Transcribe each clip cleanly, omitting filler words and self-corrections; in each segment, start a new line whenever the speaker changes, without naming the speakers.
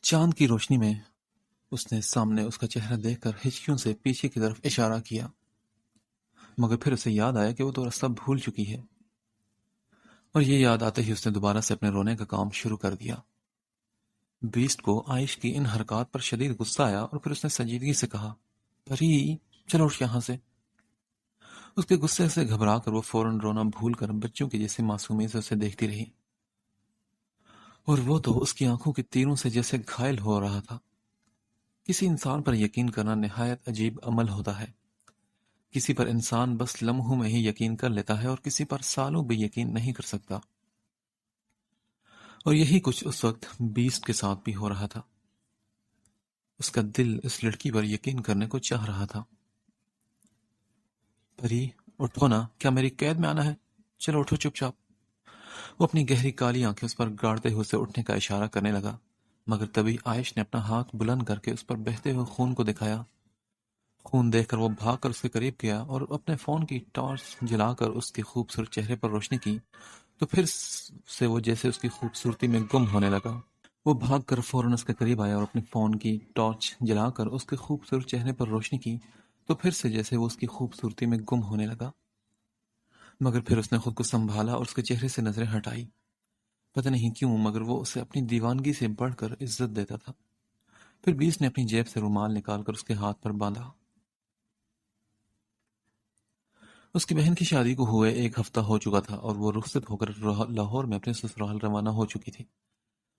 چاند کی روشنی میں اس نے سامنے اس کا چہرہ دیکھ کر ہچکیوں سے پیچھے کی طرف اشارہ کیا، مگر پھر اسے یاد آیا کہ وہ تو راستہ بھول چکی ہے، اور یہ یاد آتے ہی اس نے دوبارہ سے اپنے رونے کا کام شروع کر دیا۔ بیسٹ کو عائش کی ان حرکات پر شدید غصہ آیا اور پھر اس نے سنجیدگی سے کہا، پری چلو اٹھ یہاں سے۔ اس کے غصے سے گھبرا کر وہ فوراً رونا بھول کر بچوں کی جیسی معصومیت سے اسے دیکھتی رہی، اور وہ تو اس کی آنکھوں کے تیروں سے جیسے گھائل ہو رہا تھا۔ کسی انسان پر یقین کرنا نہایت عجیب عمل ہوتا ہے۔ کسی پر انسان بس لمحوں میں ہی یقین کر لیتا ہے اور کسی پر سالوں بھی یقین نہیں کر سکتا، اور یہی کچھ اس وقت بیسٹ کے ساتھ بھی ہو رہا تھا۔ اس کا دل اس لڑکی پر یقین کرنے کو چاہ رہا تھا۔ پری اٹھو نا، کیا میری قید میں آنا ہے؟ چلو اٹھو چپ چاپ۔ وہ اپنی گہری کالی آنکھیں اس پر گاڑتے ہوئے اسے اٹھنے کا اشارہ کرنے لگا، مگر تبھی عائش نے اپنا ہاتھ بلند کر کے اس پر بہتے ہوئے خون کو دکھایا۔ خون دیکھ کر وہ بھاگ کر اس کے قریب گیا اور اپنے فون کی ٹارچ جلا کر اس کے خوبصورت چہرے پر روشنی کی، تو پھر سے وہ جیسے اس کی خوبصورتی میں گم ہونے لگا۔ وہ بھاگ کر فوراً اس کے قریب آیا اور اپنے فون کی ٹارچ جلا کر اس کے خوبصورت چہرے پر روشنی کی، تو پھر سے جیسے وہ اس کی خوبصورتی میں گم ہونے لگا، مگر پھر اس نے خود کو سنبھالا اور اس کے چہرے سے نظریں ہٹائی۔ پتہ نہیں کیوں مگر وہ اسے اپنی دیوانگی سے بڑھ کر عزت دیتا تھا۔ پھر بیس نے اپنی جیب سے رومال نکال کر اس کے ہاتھ پر باندھا۔ اس کی بہن کی شادی کو ہوئے 1 ہفتہ ہو چکا تھا اور وہ رخصت ہو کر لاہور میں اپنے سسرال روانہ ہو چکی تھی،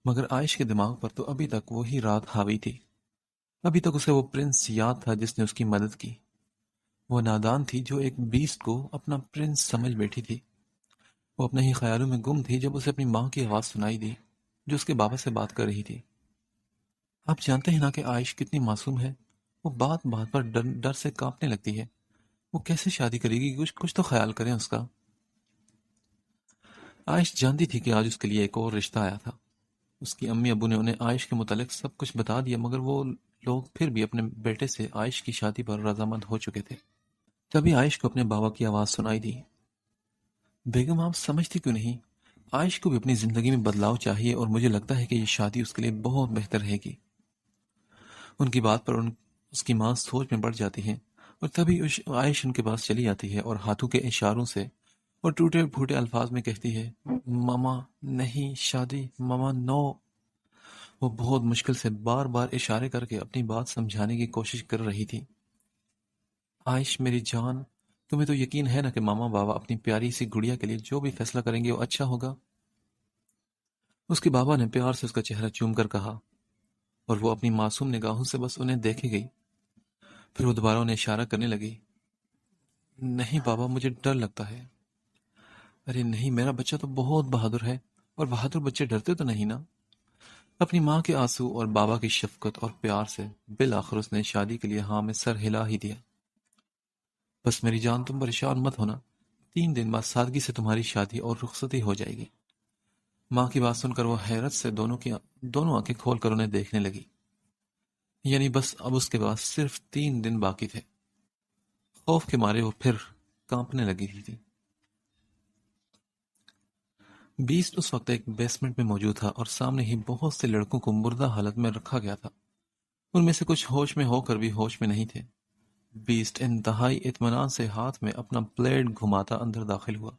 مگر عائش کے دماغ پر تو ابھی تک وہی رات حاوی تھی۔ ابھی تک اسے وہ پرنس یاد تھا جس نے اس کی مدد کی۔ وہ نادان تھی جو ایک بیسٹ کو اپنا پرنس سمجھ بیٹھی تھی۔ وہ اپنے ہی خیالوں میں گم تھی جب اسے اپنی ماں کی آواز سنائی دی جو اس کے بابا سے بات کر رہی تھی۔ آپ جانتے ہیں نا کہ عائش کتنی معصوم ہے، وہ بات بات پر ڈر سے کانپنے لگتی ہے۔ وہ کیسے شادی کرے گی؟ کچھ تو خیال کریں اس کا۔ عائش جانتی تھی کہ آج اس کے لیے ایک اور رشتہ آیا تھا۔ اس کی امی ابو نے انہیں عائش کے متعلق سب کچھ بتا دیا، مگر وہ لوگ پھر بھی اپنے بیٹے سے عائش کی شادی پر رضامند ہو چکے تھے۔ تبھی عائش کو اپنے بابا کی آواز سنائی دی، بیگم آپ سمجھتی کیوں نہیں؟ عائش کو بھی اپنی زندگی میں بدلاؤ چاہیے اور مجھے لگتا ہے کہ یہ شادی اس کے لیے بہت بہتر رہے گی۔ ان کی بات پر اس کی ماں سوچ میں پڑ جاتی ہے، اور تبھی عائش ان کے پاس چلی آتی ہے اور ہاتھوں کے اشاروں سے اور ٹوٹے پھوٹے الفاظ میں کہتی ہے، ماما نہیں شادی، ماما نو۔ وہ بہت مشکل سے بار بار اشارے کر کے اپنی بات سمجھانے کی کوشش کر رہی تھی۔ عائش میری جان، تمہیں تو یقین ہے نا کہ ماما بابا اپنی پیاری سی گڑیا کے لیے جو بھی فیصلہ کریں گے وہ اچھا ہوگا؟ اس کے بابا نے پیار سے اس کا چہرہ چوم کر کہا، اور وہ اپنی معصوم نگاہوں سے بس انہیں دیکھے گئی۔ پھر وہ دوبارہ انہیں اشارہ کرنے لگی، نہیں بابا مجھے ڈر لگتا ہے۔ ارے نہیں، میرا بچہ تو بہت بہادر ہے، اور بہادر بچے ڈرتے تو نہیں نا۔ اپنی ماں کے آنسو اور بابا کی شفقت اور پیار سے بالآخر اس نے شادی کے لیے ہاں میں سر ہلا ہی دیا۔ بس میری جان تم پریشان مت ہونا، 3 دن بعد سادگی سے تمہاری شادی اور رخصتی ہو جائے گی۔ ماں کی بات سن کر وہ حیرت سے دونوں آنکھیں کھول کر انہیں دیکھنے لگی۔ یعنی بس اب اس کے پاس صرف 3 دن باقی تھے۔ خوف کے مارے وہ پھر کانپنے لگی تھی۔ بیسٹ اس وقت ایک بیسمنٹ میں موجود تھا اور سامنے ہی بہت سے لڑکوں کو مردہ حالت میں رکھا گیا تھا۔ ان میں سے کچھ ہوش میں ہو کر بھی ہوش میں نہیں تھے۔ بیسٹ انتہائی اطمینان سے ہاتھ میں اپنا بلیڈ گھماتا اندر داخل ہوا،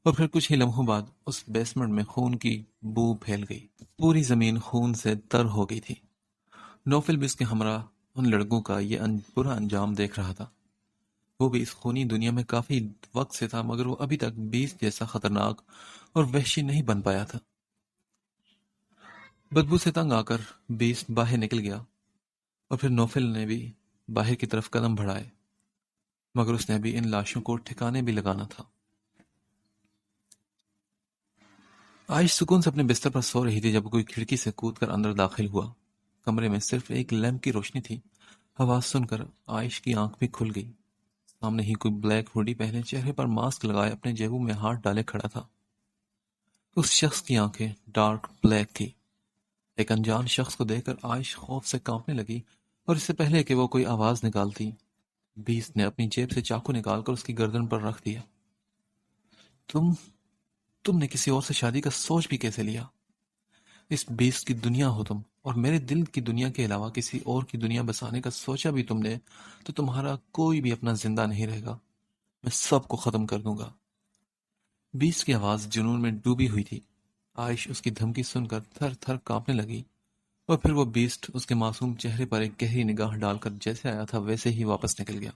اور پھر کچھ ہی لمحوں بعد اس بیسمنٹ میں خون کی بو پھیل گئی۔ پوری زمین خون سے تر ہو گئی تھی۔ نوفل بھی اس کے ہمراہ ان لڑکوں کا یہ برا انجام دیکھ رہا تھا۔ وہ بھی اس خونی دنیا میں کافی وقت سے تھا، مگر وہ ابھی تک بیسٹ جیسا خطرناک اور وحشی نہیں بن پایا تھا۔ بدبو سے تنگ آ کر بیسٹ باہر نکل گیا، اور پھر نوفل نے بھی باہر کی طرف قدم بڑھائے، مگر اس نے بھی ان لاشوں کو ٹھکانے بھی لگانا تھا۔ عائش سکون سے اپنے بستر پر سو رہی تھی جب کوئی کھڑکی سے کود کر اندر داخل ہوا۔ کمرے میں صرف ایک لیمپ کی روشنی تھی۔ آواز سن کر عائش کی آنکھ بھی کھل گئی۔ سامنے ہی کوئی بلیک ہوڈی پہنے، چہرے پر ماسک لگائے، اپنے جیبوں میں ہاتھ ڈالے کھڑا تھا۔ اس شخص کی آنکھیں ڈارک بلیک تھی۔ ایک انجان شخص کو دیکھ کر عائش خوف سے کانپنے لگی، اور اس سے پہلے کہ وہ کوئی آواز نکالتی، بیسٹ نے اپنی جیب سے چاقو نکال کر اس کی گردن پر رکھ دیا۔ تم نے کسی اور سے شادی کا سوچ بھی کیسے لیا؟ اس بیس کی دنیا ہو تم، اور میرے دل کی دنیا کے علاوہ کسی اور کی دنیا بسانے کا سوچا بھی تم نے تو تمہارا کوئی بھی اپنا زندہ نہیں رہے گا، میں سب کو ختم کر دوں گا۔ بیس کی آواز جنون میں ڈوبی ہوئی تھی۔ عائش اس کی دھمکی سن کر تھر تھر کانپنے لگی، اور پھر وہ بیسٹ اس کے معصوم چہرے پر ایک گہری نگاہ ڈال کر جیسے آیا تھا ویسے ہی واپس نکل گیا۔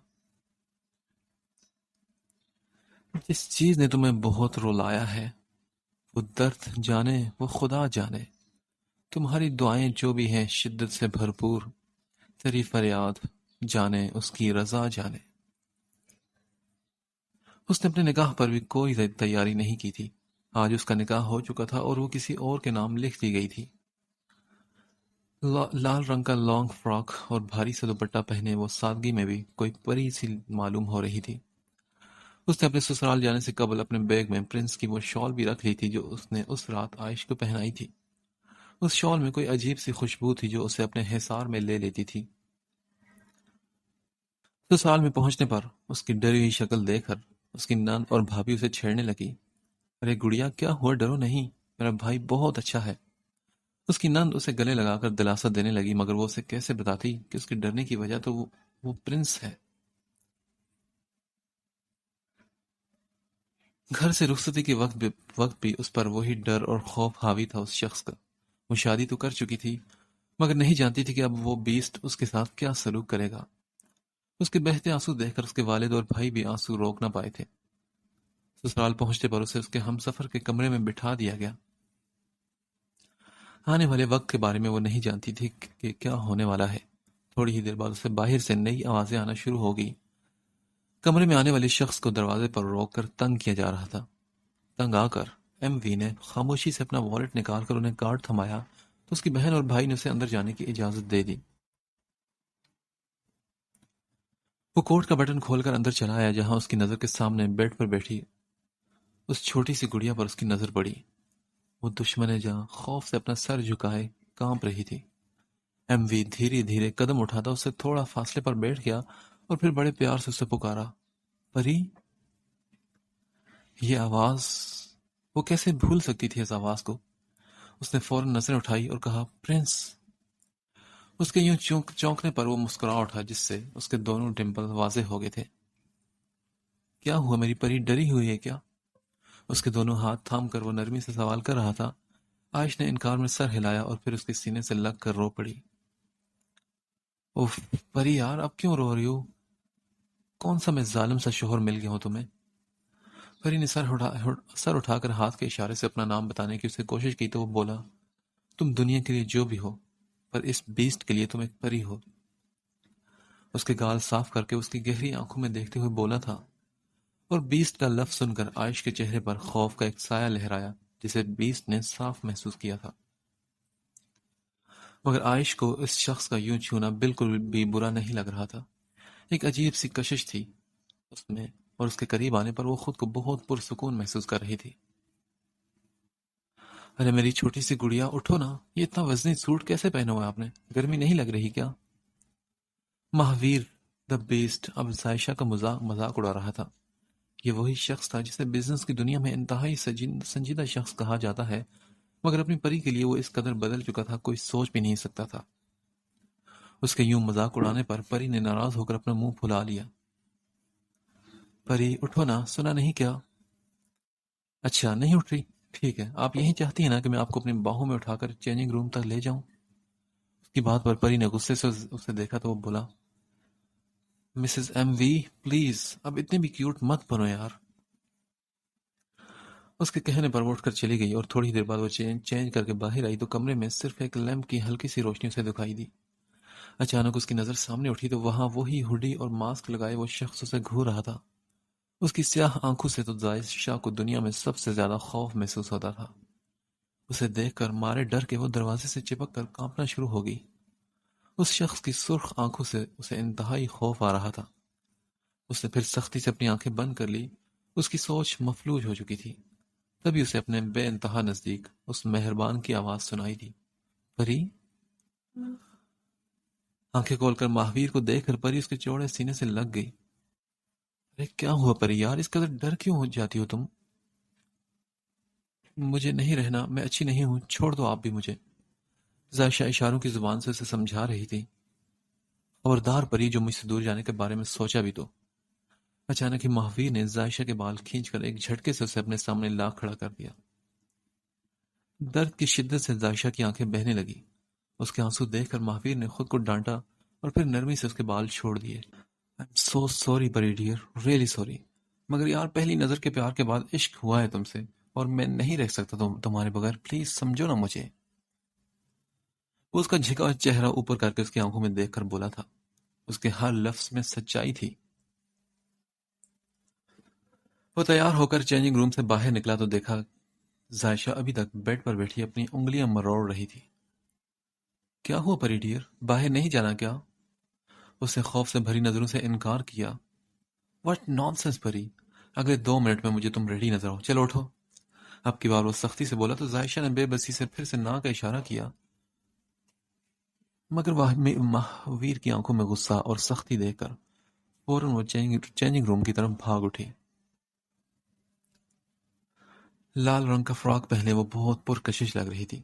جس چیز نے تمہیں بہت رلایا ہے وہ درد جانے، وہ خدا جانے، تمہاری دعائیں جو بھی ہیں شدت سے بھرپور، تیری فریاد جانے اس کی رضا جانے۔ اس نے اپنے نکاح پر بھی کوئی تیاری نہیں کی تھی۔ آج اس کا نکاح ہو چکا تھا اور وہ کسی اور کے نام لکھ دی گئی تھی۔ لال رنگ کا لانگ فراک اور بھاری سا دوپٹہ پہنے وہ سادگی میں بھی کوئی پری سی معلوم ہو رہی تھی۔ اس نے اپنے سسرال جانے سے قبل اپنے بیگ میں پرنس کی وہ شال بھی رکھ لی تھی جو اس نے اس رات عائش کو پہنائی تھی۔ اس شال میں کوئی عجیب سی خوشبو تھی جو اسے اپنے حصار میں لے لیتی تھی۔ سسرال میں پہنچنے پر اس کی ڈری ہوئی شکل دیکھ کر اس کی نند اور بھابھی اسے چھیڑنے لگی۔ ارے گڑیا کیا ہوا، ڈرو نہیں، میرا بھائی بہت اچھا ہے۔ اس کی نند اسے گلے لگا کر دلاسا دینے لگی، مگر وہ اسے کیسے بتاتی کہ اس کے ڈرنے کی وجہ تو وہ پرنس ہے۔ گھر سے رخصتی کے وقت بھی اس پر وہی ڈر اور خوف حاوی تھا اس شخص کا۔ وہ شادی تو کر چکی تھی مگر نہیں جانتی تھی کہ اب وہ بیسٹ اس کے ساتھ کیا سلوک کرے گا۔ اس کے بہتے آنسو دیکھ کر اس کے والد اور بھائی بھی آنسو روک نہ پائے تھے۔ سسرال پہنچنے پر اسے اس کے ہم سفر کے کمرے میں بٹھا دیا گیا۔ آنے والے وقت کے بارے میں وہ نہیں جانتی تھی کہ کیا ہونے والا ہے۔ تھوڑی ہی دیر بعد اسے باہر سے نئی آوازیں آنا شروع ہو گئی۔ کمرے میں آنے والے شخص کو دروازے پر روک کر تنگ کیا جا رہا تھا۔ تنگ آ کر ایم وی نے خاموشی سے اپنا والیٹ نکال کر انہیں کارڈ تھمایا تو اس کی بہن اور بھائی نے اسے اندر جانے کی اجازت دے دی۔ وہ کوٹ کا بٹن کھول کر اندر چلا آیا جہاں اس کی نظر کے سامنے بیڈ پر بیٹھی اس چھوٹی سی گڑیا پر اس کی نظر پڑی۔ وہ دشمن جہاں خوف سے اپنا سر جھکائے کانپ رہی تھی۔ ایم وی دھیرے دھیرے قدم اٹھاتا اس سے تھوڑا فاصلے پر بیٹھ گیا اور پھر بڑے پیار سے اسے پکارا، پری۔ یہ آواز، وہ کیسے بھول سکتی تھی اس آواز کو؟ اس نے فوراً نظریں اٹھائی اور کہا، پرنس۔ اس کے یوں چونکنے پر وہ مسکرا اٹھا جس سے اس کے دونوں ڈمپل واضح ہو گئے تھے۔ کیا ہوا میری پری، ڈری ہوئی ہے کیا؟ اس کے دونوں ہاتھ تھام کر وہ نرمی سے سوال کر رہا تھا۔ عائش نے انکار میں سر ہلایا اور پھر اس کے سینے سے لگ کر رو پڑی۔ اوف پری یار، اب کیوں رو رہی ہو؟ کون سا میں ظالم سا شوہر مل گیا ہوں تمہیں؟ پری نے سر اٹھا کر ہاتھ کے اشارے سے اپنا نام بتانے کی اسے کوشش کی تو وہ بولا، تم دنیا کے لیے جو بھی ہو پر اس بیسٹ کے لیے تم ایک پری ہو۔ اس کے گال صاف کر کے اس کی گہری آنکھوں میں دیکھتے ہوئے بولا تھا، اور بیسٹ کا لفظ سن کر عائش کے چہرے پر خوف کا ایک سایہ لہرایا جسے بیسٹ نے صاف محسوس کیا تھا۔ مگر عائش کو اس شخص کا یوں چھونا بالکل بھی برا نہیں لگ رہا تھا۔ ایک عجیب سی کشش تھی اس میں، اور اس کے قریب آنے پر وہ خود کو بہت پرسکون محسوس کر رہی تھی۔ ارے میری چھوٹی سی گڑیا، اٹھو نا، یہ اتنا وزنی سوٹ کیسے پہنا ہوا ہے آپ نے؟ گرمی نہیں لگ رہی کیا؟ مہاویر دا بیسٹ اب عائشہ کا مذاق اڑا رہا تھا۔ یہ وہی شخص تھا جسے بزنس کی دنیا میں انتہائی سنجیدہ شخص کہا جاتا ہے، مگر اپنی پری کے لیے وہ اس قدر بدل چکا تھا کوئی سوچ بھی نہیں سکتا تھا۔ اس کے یوں مذاق اڑانے پر پری نے ناراض ہو کر اپنا منہ پھلا لیا۔ پری اٹھو نا، سنا نہیں کیا؟ اچھا نہیں اٹھ رہی، ٹھیک ہے، آپ یہی چاہتی ہیں نا کہ میں آپ کو اپنی باہوں میں اٹھا کر چینجنگ روم تک لے جاؤں؟ اس کی بات پر پری نے غصے سے اسے دیکھا تو وہ بولا، مسز ایم وی پلیز اب اتنی بھی کیوٹ مت بنو یار۔ اس کے کہنے پر وہ اٹھ کر چلی گئی اور تھوڑی دیر بعد وہ چینج کر کے باہر آئی تو کمرے میں صرف ایک لیمپ کی ہلکی سی روشنی اسے دکھائی دی۔ اچانک اس کی نظر سامنے اٹھی تو وہاں وہی ہوڈی اور ماسک لگائے وہ شخص اسے گھور رہا تھا۔ اس کی سیاہ آنکھوں سے تو عائشہ کو دنیا میں سب سے زیادہ خوف محسوس ہوتا تھا۔ اسے دیکھ کر مارے ڈر کے وہ دروازے سے چپک کر کانپنا شروع ہو گئی۔ اس شخص کی سرخ آنکھوں سے اسے انتہائی خوف آ رہا تھا۔ اس نے پھر سختی سے اپنی آنکھیں بند کر لی۔ اس کی سوچ مفلوج ہو چکی تھی۔ تبھی اسے اپنے بے انتہا نزدیک اس مہربان کی آواز سنائی دی، پری۔ آنکھیں کھول کر مہاویر کو دیکھ کر پری اس کے چوڑے سینے سے لگ گئی۔ ارے کیا ہوا پری یار، اس قدر ڈر کیوں ہو جاتی ہو تم؟ مجھے نہیں رہنا، میں اچھی نہیں ہوں، چھوڑ دو آپ بھی مجھے۔ زائشہ اشاروں کی زبان سے اسے سمجھا رہی تھی۔ خبردار پری، جو مجھ سے دور جانے کے بارے میں سوچا بھی تو۔ اچانک ہی مہاویر نے زائشہ کے بال کھینچ کر ایک جھٹکے سے اسے اپنے سامنے لا کھڑا کر دیا۔ درد کی شدت سے زائشہ کی آنکھیں بہنے لگی۔ اس کے آنسو دیکھ کر مہاویر نے خود کو ڈانٹا اور پھر نرمی سے اس کے بال چھوڑ دیے۔ I'm so sorry Pari dear, really sorry۔ مگر یار، پہلی نظر کے پیار کے بعد عشق ہوا ہے تم سے، اور میں نہیں رہ سکتا تمہارے بغیر، پلیز سمجھو نا مجھے۔ وہ اس کا جھکا ہوا چہرہ اوپر کر کے اس کی آنکھوں میں دیکھ کر بولا تھا۔ اس کے ہر لفظ میں سچائی تھی۔ وہ تیار ہو کر چینجنگ روم سے باہر نکلا تو دیکھا زائشہ ابھی تک بیڈ پر بیٹھی اپنی انگلیاں مروڑ رہی تھی۔ کیا ہوا پری ڈیئر، باہر نہیں جانا کیا؟ اس نے خوف سے بھری نظروں سے انکار کیا۔ واٹ نان سینس پری، اگلے 2 منٹ میں مجھے تم ریڈی نظر آؤ، چلو اٹھو۔ اب کی بار وہ سختی سے بولا تو زائشہ نے بے بسی سے پھر سے نا کا اشارہ کیا، مگر مہاویر کی آنکھوں میں غصہ اور سختی دیکھ کر فوراً وہ چینجنگ روم کی طرف بھاگ اٹھی۔ لال رنگ کا فراک پہنے وہ بہت پرکشش لگ رہی تھی۔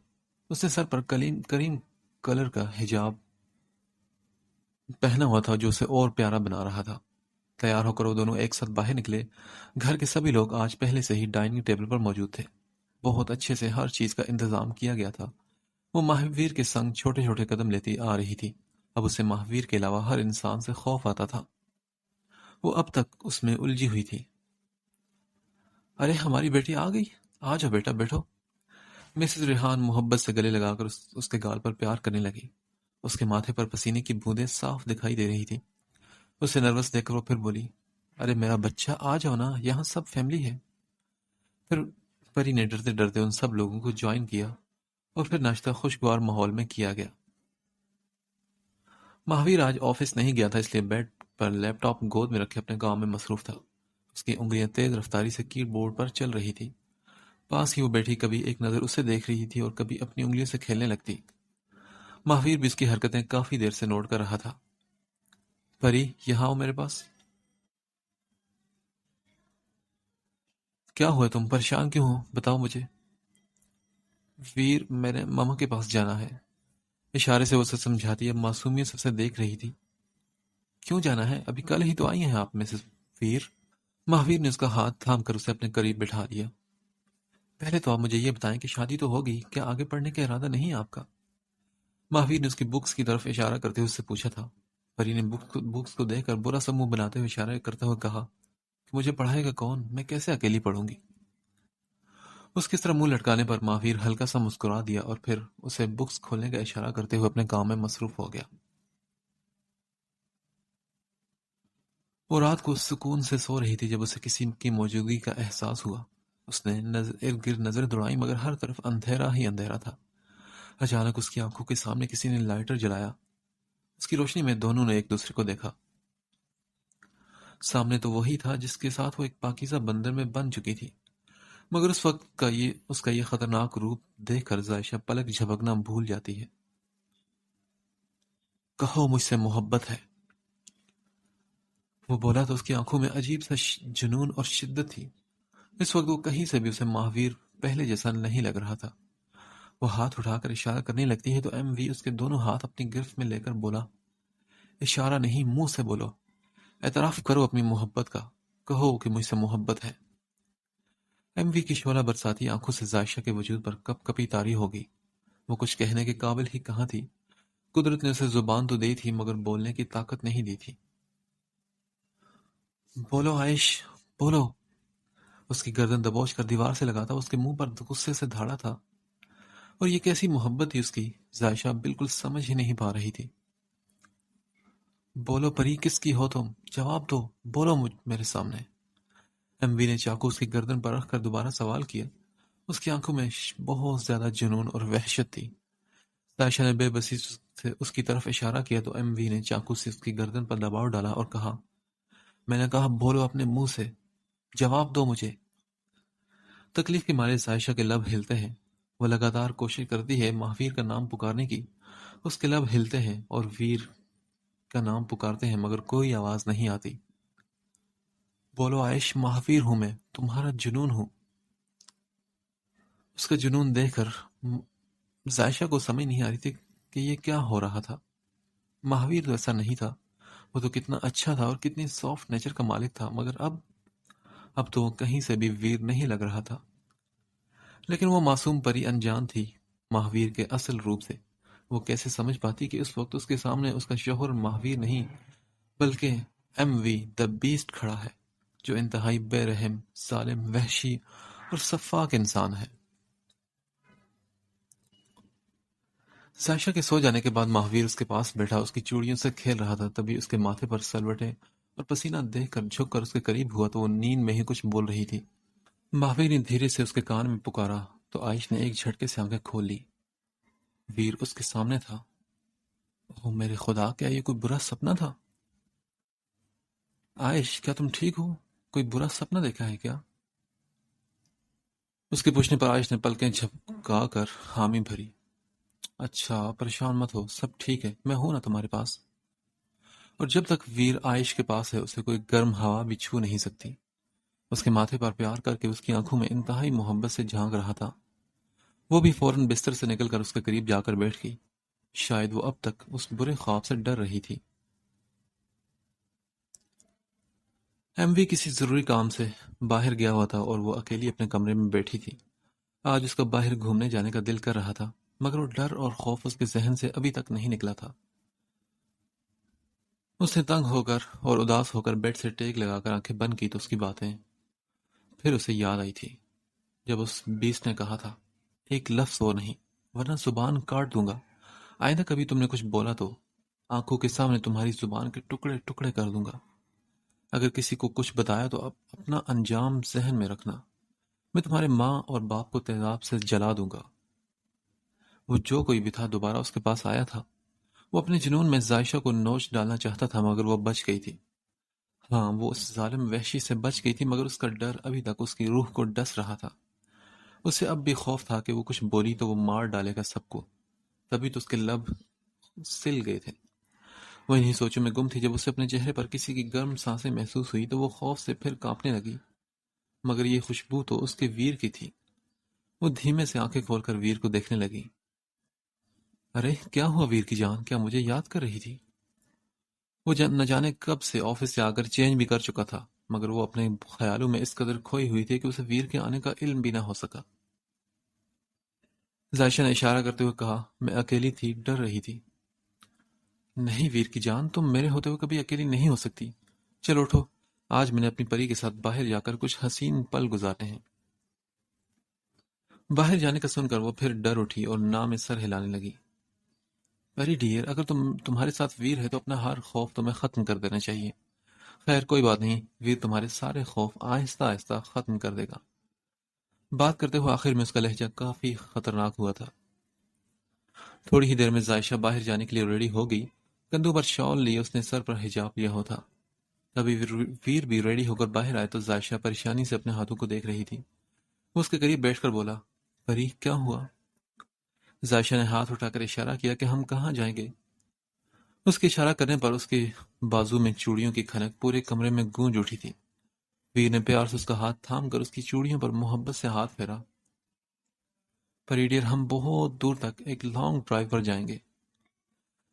اس نے سر پر کریم کلر کا حجاب پہنا ہوا تھا جو اسے اور پیارا بنا رہا تھا۔ تیار ہو کر وہ دونوں ایک ساتھ باہر نکلے۔ گھر کے سبھی لوگ آج پہلے سے ہی ڈائننگ ٹیبل پر موجود تھے۔ بہت اچھے سے ہر چیز کا انتظام کیا گیا تھا۔ وہ مہاویر کے سنگ چھوٹے چھوٹے قدم لیتی آ رہی تھی۔ اب اسے مہاویر کے علاوہ ہر انسان سے خوف آتا تھا۔ وہ اب تک اس میں الجھی ہوئی تھی۔ ارے ہماری بیٹی آ گئی، آ جاؤ بیٹا، بیٹھو۔ مسز ریحان محبت سے گلے لگا کر اس کے گال پر پیار کرنے لگی۔ اس کے ماتھے پر پسینے کی بوندیں صاف دکھائی دے رہی تھی۔ اسے نروس دیکھ کر وہ پھر بولی، ارے میرا بچہ آ جاؤ نا، یہاں سب فیملی ہے۔ پھر پری نے ڈرتے ڈرتے ان سب لوگوں کو جوائن کیا اور پھر ناشتہ خوشگوار ماحول میں کیا گیا۔ مہاویر آج آفس نہیں گیا تھا، اس لیے بیڈ پر لیپ ٹاپ گود میں رکھے اپنے کام میں مصروف تھا۔ اس کی انگلیاں تیز رفتاری سے کی بورڈ پر چل رہی تھی۔ پاس ہی وہ بیٹھی کبھی ایک نظر اسے دیکھ رہی تھی اور کبھی اپنی انگلیوں سے کھیلنے لگتی۔ مہاویر بھی اس کی حرکتیں کافی دیر سے نوٹ کر رہا تھا۔ پری، یہاں آؤ میرے پاس۔ کیا ہوا، تم پریشان کیوں ہو، بتاؤ مجھے۔ ویر، میں نے ماما کے پاس جانا ہے۔ اشارے سے وہ اسے سمجھاتی، اب معصومیت سے اسے دیکھ رہی تھی۔ کیوں جانا ہے، ابھی کل ہی تو آئی ہیں آپ مسز ویر۔ مہاویر نے اس کا ہاتھ تھام کر اسے اپنے قریب بٹھا لیا۔ پہلے تو آپ مجھے یہ بتائیں کہ شادی تو ہوگی، کیا آگے پڑھنے کا ارادہ نہیں ہے آپ کا؟ مہاویر نے اس کی بکس کی طرف اشارہ کرتے ہوئے اس سے پوچھا تھا۔ پری نے بکس کو دیکھ کر برا سا منہ بناتے ہوئے اشارہ کرتے ہوئے کہا کہ مجھے پڑھائے گا کون، میں کیسے اکیلی پڑھوں گی؟ اس کی طرح منہ لٹکانے پر مہاویر ہلکا سا مسکرا دیا اور پھر اسے بکس کھولنے کا اشارہ کرتے ہوئے اپنے کام میں مصروف ہو گیا۔ وہ رات کو سکون سے سو رہی تھی جب اسے کسی کی موجودگی کا احساس ہوا۔ اس نے ارد گرد نظر دوڑائی مگر ہر طرف اندھیرا ہی اندھیرا تھا۔ اچانک اس کی آنکھوں کے سامنے کسی نے لائٹر جلایا۔ اس کی روشنی میں دونوں نے ایک دوسرے کو دیکھا۔ سامنے تو وہی تھا جس کے ساتھ وہ ایک پاکیزہ بندر میں بن چکی تھی، مگر اس کا یہ خطرناک روپ دیکھ کر زائشہ پلک جھپکنا بھول جاتی ہے۔ کہو مجھ سے محبت ہے، وہ بولا تو اس کی آنکھوں میں عجیب سا جنون اور شدت تھی۔ اس وقت وہ کہیں سے بھی اسے مہاویر پہلے جیسا نہیں لگ رہا تھا۔ وہ ہاتھ اٹھا کر اشارہ کرنے لگتی ہے تو ایم وی اس کے دونوں ہاتھ اپنی گرفت میں لے کر بولا، اشارہ نہیں، منہ سے بولو، اعتراف کرو اپنی محبت کا، کہو کہ مجھ سے محبت ہے۔ ایم وی کی شعلہ برساتی آنکھوں سے زائشہ کے وجود پر کپ کپی طاری ہو گئی۔ وہ کچھ کہنے کے قابل ہی کہاں تھی۔ قدرت نے اسے زبان تو دی تھی مگر بولنے کی طاقت نہیں دی تھی۔ بولو عائش، بولو۔ اس کی گردن دبوچ کر دیوار سے لگاتا اس کے منہ پر غصے سے دھاڑا تھا، اور یہ کیسی محبت تھی اس کی، زائشہ بالکل سمجھ ہی نہیں پا رہی تھی۔ بولو پری، کس کی ہو تم، جواب دو، بولو میرے سامنے۔ ایم وی نے چاقو اس کی گردن پر رکھ کر دوبارہ سوال کیا۔ اس کی آنکھوں میں بہت زیادہ جنون اور وحشت تھی۔ زائشہ نے بے بسی سے اس کی طرف اشارہ کیا تو ایم وی نے چاقو سے اس کی گردن پر دباؤ ڈالا اور کہا، میں نے کہا بولو اپنے منہ سے، جواب دو مجھے۔ تکلیف کے مارے زائشہ کے لب ہلتے ہیں۔ وہ لگاتار کوشش کرتی ہے مہاویر کا نام پکارنے کی۔ اس کے لب ہلتے ہیں اور ویر کا نام پکارتے ہیں مگر کوئی آواز نہیں آتی۔ بولو عائش، مہاویر ہوں میں، تمہارا جنون ہوں۔ اس کا جنون دیکھ کر ذائشہ کو سمجھ نہیں آ رہی تھی کہ یہ کیا ہو رہا تھا۔ مہاویر تو ایسا نہیں تھا، وہ تو کتنا اچھا تھا اور کتنی سافٹ نیچر کا مالک تھا، مگر اب تو وہ کہیں سے بھی ویر نہیں لگ رہا تھا۔ لیکن وہ معصوم پری انجان تھی مہاویر کے اصل روپ سے۔ وہ کیسے سمجھ پاتی کہ اس وقت اس کے سامنے اس کا شوہر مہاویر نہیں بلکہ ایم وی دا بیسٹ کھڑا ہے، جو انتہائی بے رحم، ظالم، وحشی اور سفاک انسان ہے۔ ذائشہ کے سو جانے کے بعد مہاویر اس کے پاس بیٹھا اس کی چوڑیوں سے کھیل رہا تھا۔ تبھی اس کے ماتھے پر سلوٹیں اور پسینہ دیکھ کر جھک کر اس کے قریب ہوا تو وہ نیند میں ہی کچھ بول رہی تھی۔ مہاویر نے دھیرے سے اس کے کان میں پکارا تو عائش نے ایک جھٹکے سے آنکھیں کھول لی۔ ویر اس کے سامنے تھا۔ اوہ میرے خدا، کیا یہ کوئی برا سپنا تھا؟ عائش، کیا تم ٹھیک ہو؟ کوئی برا سپنا دیکھا ہے کیا؟ اس کے پوچھنے پر عائش نے پلکیں جھپکا کر حامی بھری۔ اچھا، پریشان مت ہو، سب ٹھیک ہے، میں ہوں نا تمہارے پاس۔ اور جب تک ویر عائش کے پاس ہے اسے کوئی گرم ہوا بھی چھو نہیں سکتی۔ اس کے ماتھے پر پیار کر کے اس کی آنکھوں میں انتہائی محبت سے جھانک رہا تھا۔ وہ بھی فوراً بستر سے نکل کر اس کے قریب جا کر بیٹھ گئی۔ شاید وہ اب تک اس برے خواب سے ڈر رہی تھی۔ ایم وی کسی ضروری کام سے باہر گیا ہوا تھا اور وہ اکیلی اپنے کمرے میں بیٹھی تھی۔ آج اس کا باہر گھومنے جانے کا دل کر رہا تھا، مگر وہ ڈر اور خوف اس کے ذہن سے ابھی تک نہیں نکلا تھا۔ اس نے تنگ ہو کر اور اداس ہو کر بیڈ سے ٹیک لگا کر آنکھیں بند کی تو اس کی باتیں پھر اسے یاد آئی تھی، جب اس بیس نے کہا تھا، ایک لفظ اور نہیں ورنہ زبان کاٹ دوں گا۔ آئندہ کبھی تم نے کچھ بولا تو آنکھوں کے سامنے تمہاری زبان کے ٹکڑے ٹکڑے کر دوں گا۔ اگر کسی کو کچھ بتایا تو اپنا انجام ذہن میں رکھنا۔ میں تمہارے ماں اور باپ کو تیزاب سے جلا دوں گا۔ وہ جو کوئی بھی تھا دوبارہ اس کے پاس آیا تھا۔ وہ اپنے جنون میں ذائشہ کو نوچ ڈالنا چاہتا تھا مگر وہ بچ گئی تھی۔ ہاں، وہ اس ظالم وحشی سے بچ گئی تھی مگر اس کا ڈر ابھی تک اس کی روح کو ڈس رہا تھا۔ اسے اب بھی خوف تھا کہ وہ کچھ بولی تو وہ مار ڈالے گا سب کو۔ تبھی تو اس کے لب سل گئے تھے۔ وہ انہی سوچوں میں گم تھی جب اسے اپنے چہرے پر کسی کی گرم سانسیں محسوس ہوئی تو وہ خوف سے پھر کانپنے لگی، مگر یہ خوشبو تو اس کے ویر کی تھی۔ وہ دھیمے سے آنکھیں کھول کر ویر کو دیکھنے لگی۔ ارے کیا ہوا ویر کی جان، کیا مجھے یاد کر رہی تھی؟ وہ نہ جانے کب سے آفس سے آ کر چینج بھی کر چکا تھا، مگر وہ اپنے خیالوں میں اس قدر کھوئی ہوئی تھی کہ اسے ویر کے آنے کا علم بھی نہ ہو سکا۔ ذائشہ نے اشارہ کرتے ہوئے کہا، میں اکیلی تھی، ڈر رہی تھی۔ نہیں ویر کی جان، تم میرے ہوتے ہوئے کبھی اکیلی نہیں ہو سکتی۔ چلو اٹھو، آج میں نے اپنی پری کے ساتھ باہر جا کر کچھ حسین پل گزارنے ہیں۔ باہر جانے کا سن کر وہ پھر ڈر اٹھی اور ناں میں سر ہلانے لگی۔ پری ڈیئر، اگر تمہارے ساتھ ویر ہے تو اپنا ہر خوف تمہیں ختم کر دینا چاہیے۔ خیر کوئی بات نہیں، ویر تمہارے سارے خوف آہستہ آہستہ ختم کر دے گا۔ بات کرتے ہوئے آخر میں اس کا لہجہ کافی خطرناک ہوا تھا۔ تھوڑی ہی دیر میں ذائشہ باہر جانے کے لیے ریڈی ہو گئی۔ کندھوں پر شال لیے اس نے سر پر حجاب لیا ہوا تھا۔ تبھی ویر بھی ریڈی ہو کر باہر آئے تو ذائشہ پریشانی سے اپنے ہاتھوں کو دیکھ رہی تھی۔ وہ اس کے قریب بیٹھ کر بولا، پری کیا ہوا؟ ذائشہ نے ہاتھ اٹھا کر اشارہ کیا کہ ہم کہاں جائیں گے۔ اس کے اشارہ کرنے پر اس کے بازو میں چوڑیوں کی کھنک پورے کمرے میں گونج اٹھی تھی۔ ویر نے پیار سے اس کا ہاتھ تھام کر اس کی چوڑیوں پر محبت سے ہاتھ پھیرا۔ پری ڈیئر، ہم بہت دور تک ایک لانگ ڈرائیو پر جائیں گے۔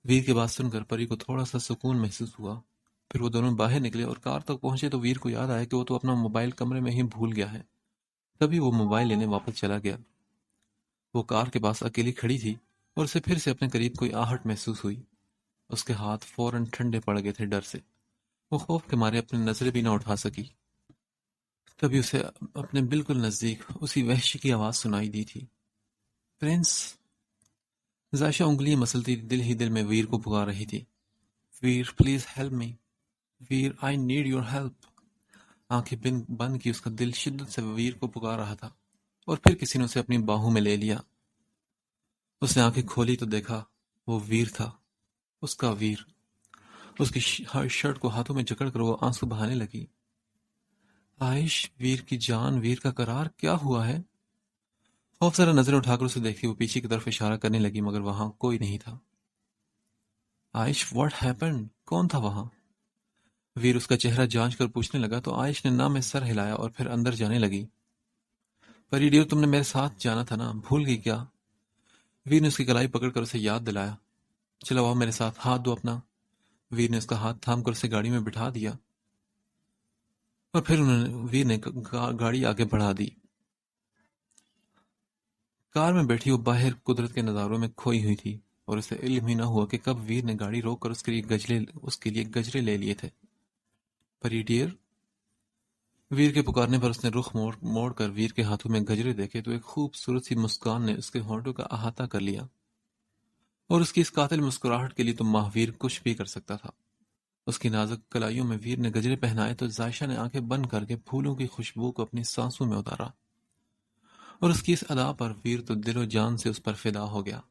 ویر کی بات سن کر پری کو تھوڑا سا سکون محسوس ہوا۔ پھر وہ دونوں باہر نکلے اور کار تک پہنچے تو ویر کو یاد آیا کہ وہ تو اپنا موبائل کمرے میں ہی بھول گیا ہے۔ تبھی وہ موبائل لینے واپس چلا گیا۔ وہ کار کے پاس اکیلی کھڑی تھی اور اسے پھر سے اپنے قریب کوئی آہٹ محسوس ہوئی۔ اس کے ہاتھ فوراً ٹھنڈے پڑ گئے تھے ڈر سے۔ وہ خوف کے مارے اپنی نظریں بھی نہ اٹھا سکی۔ تبھی اسے اپنے بالکل نزدیک اسی وحشی کی آواز سنائی دی تھی، پرنس۔ ذائشہ انگلیاں مسلتی دل ہی دل میں ویر کو پکار رہی تھی، Veer please help me, Veer I need your help. آنکھیں بند کی اس کا دل شدت سے ویر کو پکار رہا تھا، اور پھر کسی نے اسے اپنی باہوں میں لے لیا۔ اس نے آنکھیں کھولی تو دیکھا وہ ویر تھا، اس کا ویر۔ اس کی شرٹ کو ہاتھوں میں جکڑ کر وہ آنسو بہانے لگی۔ عائش، ویر کی جان، ویر کا قرار، کیا ہوا ہے؟ خوف زدہ نظریں اٹھا کر اسے دیکھتی وہ پیچھے کی طرف اشارہ کرنے لگی مگر وہاں کوئی نہیں تھا۔ عائش، واٹ ہیپنڈ؟ کون تھا وہاں؟ ویر اس کا چہرہ جانچ کر پوچھنے لگا تو عائش نے نہ میں سر ہلایا اور پھر اندر جانے لگی۔ پری ڈیئر، تم نے میرے ساتھ جانا تھا نا، بھول گئی کیا؟ ویر نے اس کی کلائی پکڑ کر اسے یاد دلایا۔ چلو آؤ میرے ساتھ، ہاتھ دو اپنا۔ ویر نے اس کا ہاتھ تھام کر اسے گاڑی میں بٹھا دیا اور پھر ویر نے گاڑی آگے بڑھا دی۔ کار میں بیٹھی وہ باہر قدرت کے نظاروں میں کھوئی ہوئی تھی اور اسے علم ہی نہ ہوا کہ کب ویر نے گاڑی روک کر اس کے لیے گجرے لے لیے تھے۔ پری ڈیئر، ویر کے پکارنے پر اس نے رخ موڑ کر ویر کے ہاتھوں میں گجرے دیکھے تو ایک خوبصورت سی مسکان نے اس کے ہونٹوں کا احاطہ کر لیا، اور اس کی اس قاتل مسکراہٹ کے لیے تو ماہویر کچھ بھی کر سکتا تھا۔ اس کی نازک کلائیوں میں ویر نے گجرے پہنائے تو ظائشہ نے آنکھیں بند کر کے پھولوں کی خوشبو کو اپنی سانسوں میں اتارا، اور اس کی اس ادا پر ویر تو دل و جان سے اس پر فدا ہو گیا۔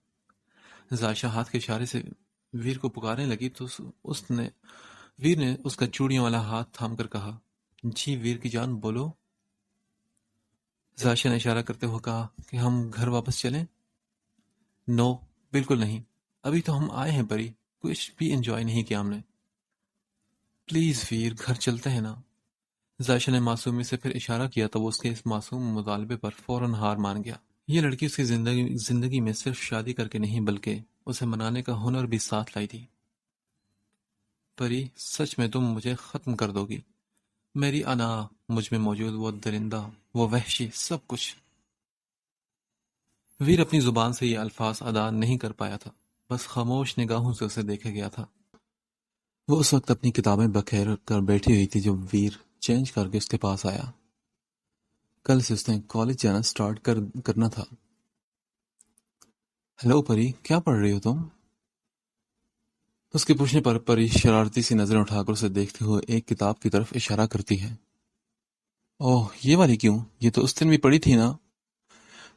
ظائشہ ہاتھ کے اشارے سے ویر کو پکارنے لگی تو ویر نے اس کا چوڑیوں والا ہاتھ تھام کر کہا، جی ویر کی جان بولو۔ ظائشہ نے اشارہ کرتے ہوئے کہا کہ ہم گھر واپس چلیں۔ نو، بالکل نہیں، ابھی تو ہم آئے ہیں پری، کچھ بھی انجوائے نہیں کیا ہم نے۔ پلیز ویر، گھر چلتے ہیں نا۔ ظائشہ نے معصومی سے پھر اشارہ کیا تو وہ اس کے اس معصوم مطالبے پر فوراً ہار مان گیا۔ یہ لڑکی اس کی زندگی میں صرف شادی کر کے نہیں بلکہ اسے منانے کا ہنر بھی ساتھ لائی تھی۔ پری، سچ میں تم مجھے ختم کر دو گی، میری انا، مجھ میں موجود وہ درندہ، وہ وحشی، سب کچھ۔ ویر اپنی زبان سے یہ الفاظ ادا نہیں کر پایا تھا، بس خاموش نگاہوں سے اسے دیکھے گیا تھا۔ وہ اس وقت اپنی کتابیں بکھیر کر بیٹھی ہوئی تھی جب ویر چینج کر کے اس کے پاس آیا۔ کل سے اس نے کالج جانا سٹارٹ کرنا تھا۔ ہیلو پری، کیا پڑھ رہی ہو تم؟ اس کے پوچھنے پر پری شرارتی سی نظریں اٹھا کر اسے دیکھتے ہوئے ایک کتاب کی طرف اشارہ کرتی ہے۔ اوہ، یہ والی کیوں؟ یہ تو اس دن بھی پڑھی تھی نا۔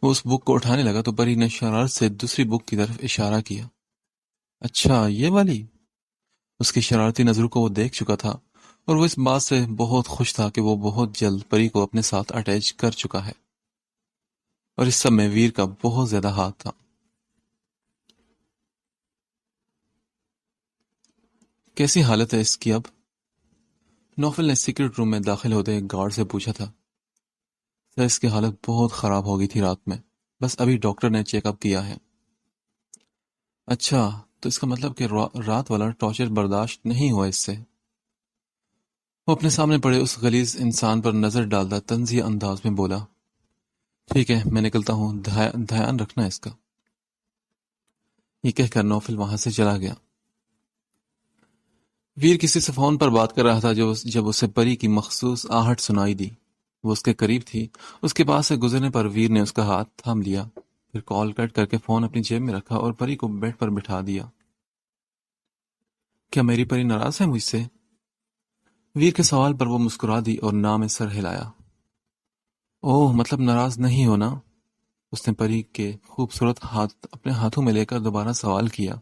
وہ اس بک کو اٹھانے لگا تو پری نے شرارت سے دوسری بک کی طرف اشارہ کیا۔ اچھا، یہ والی؟ اس کی شرارتی نظروں کو وہ دیکھ چکا تھا اور وہ اس بات سے بہت خوش تھا کہ وہ بہت جلد پری کو اپنے ساتھ اٹیچ کر چکا ہے، اور اس سب میں ویر کا بہت زیادہ ہاتھ تھا۔ کیسی حالت ہے اس کی اب؟ نوفل نے سیکرٹ روم میں داخل ہوتے ایک گارڈ سے پوچھا تھا۔ سر، اس کی حالت بہت خراب ہو گئی تھی رات میں، بس ابھی ڈاکٹر نے چیک اپ کیا ہے۔ اچھا، تو اس کا مطلب کہ رات والا ٹارچر برداشت نہیں ہوا اس سے؟ وہ اپنے سامنے پڑے اس غلیظ انسان پر نظر ڈالتا طنزیہ انداز میں بولا، ٹھیک ہے، میں نکلتا ہوں، دھیان رکھنا اس کا۔ یہ کہہ کر نوفل وہاں سے چلا گیا۔ ویر کسی سے فون پر بات کر رہا تھا جب اسے پری کی مخصوص آہٹ سنائی دی۔ وہ اس کے قریب تھی۔ اس کے پاس سے گزرنے پر ویر نے اس کا ہاتھ تھام لیا، پھر کال کٹ کر کے فون اپنی جیب میں رکھا اور پری کو بیڈ پر بٹھا دیا۔ کیا میری پری ناراض ہے مجھ سے؟ ویر کے سوال پر وہ مسکرا دی اور نام سر ہلایا۔ اوہ، مطلب ناراض نہیں ہونا؟ اس نے پری کے خوبصورت ہاتھ اپنے ہاتھوں میں لے کر دوبارہ سوال کیا۔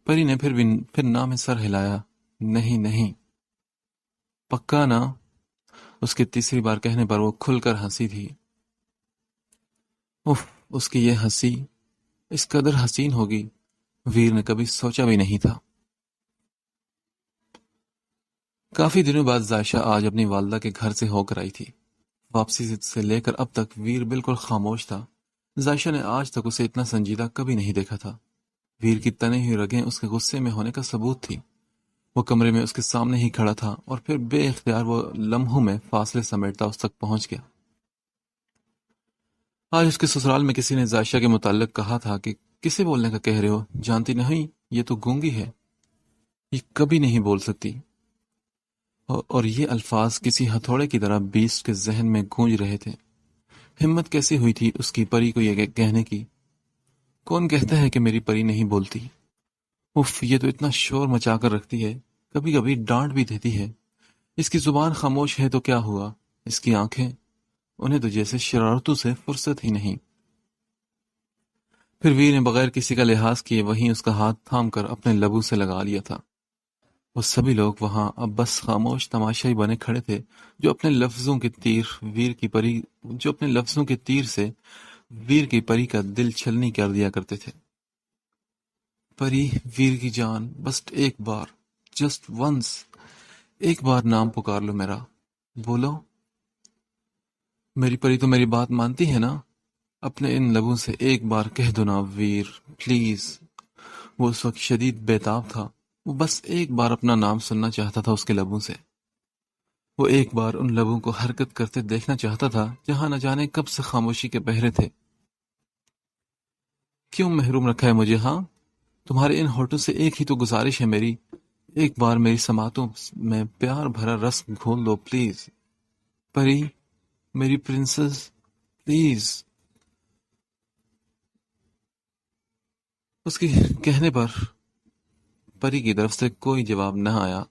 پری نے پھر نام سر ہلایا۔ نہیں نہیں، پکا نا؟ اس کے تیسری بار کہنے پر وہ کھل کر ہنسی تھی۔ اف، اس کی یہ ہنسی اس قدر حسین ہوگی، ویر نے کبھی سوچا بھی نہیں تھا۔ کافی دنوں بعد ظائشہ آج اپنی والدہ کے گھر سے ہو کر آئی تھی۔ واپسی سے لے کر اب تک ویر بالکل خاموش تھا۔ ظائشہ نے آج تک اسے اتنا سنجیدہ کبھی نہیں دیکھا تھا۔ ویر کی تنی ہوئی رگیں اس کے غصے میں ہونے کا ثبوت تھی۔ وہ کمرے میں اس کے سامنے ہی کھڑا تھا اور پھر بے اختیار وہ لمحوں میں فاصلے سمیٹتا اس تک پہنچ گیا۔ آج اس کے سسرال میں کسی نے ظائشہ کے متعلق کہا تھا کہ کسے بولنے کا کہہ رہے ہو؟ جانتی نہیں، یہ تو گونگی ہے، یہ کبھی نہیں بول سکتی۔ اور یہ الفاظ کسی ہتھوڑے کی طرح بیسٹ کے ذہن میں گونج رہے تھے۔ ہمت کیسی ہوئی تھی اس کی پری کو یہ کہنے کی؟ کون کہتا ہے کہ میری پری نہیں بولتی؟ اف، یہ تو اتنا شور مچا کر رکھتی ہے، کبھی کبھی ڈانٹ بھی دیتی ہے۔ اس کی زبان خاموش ہے تو کیا ہوا، اس کی آنکھیں، انہیں تو جیسے شرارتوں سے فرصت ہی نہیں۔ پھر ویر نے بغیر کسی کا لحاظ کیے وہیں اس کا ہاتھ تھام کر اپنے لبوں سے لگا لیا تھا۔ وہ سبھی لوگ وہاں اب بس خاموش تماشائی بنے کھڑے تھے جو اپنے لفظوں کے تیر سے ویر کی پری کا دل چھلنی کر دیا کرتے تھے۔ پری، ویر کی جان، بس ایک بار، جسٹ ونس، ایک بار نام پکار لو میرا، بولو۔ میری پری تو میری بات مانتی ہے نا؟ اپنے ان لبوں سے ایک بار کہہ دو نا ویر، پلیز۔ وہ اس وقت شدید بیتاب تھا، وہ بس ایک بار اپنا نام سننا چاہتا تھا اس کے لبوں سے۔ وہ ایک بار ان لبوں کو حرکت کرتے دیکھنا چاہتا تھا جہاں نہ جانے کب سے خاموشی کے پہرے تھے۔ کیوں محروم رکھا ہے مجھے؟ ہاں، تمہارے ان ہونٹوں سے ایک ہی تو گزارش ہے میری، ایک بار میری سماعتوں میں پیار بھرا رس گھول دو پلیز، پری، میری پرنسس، پلیز۔ اس کے کہنے پر پری کی طرف سے کوئی جواب نہ آیا۔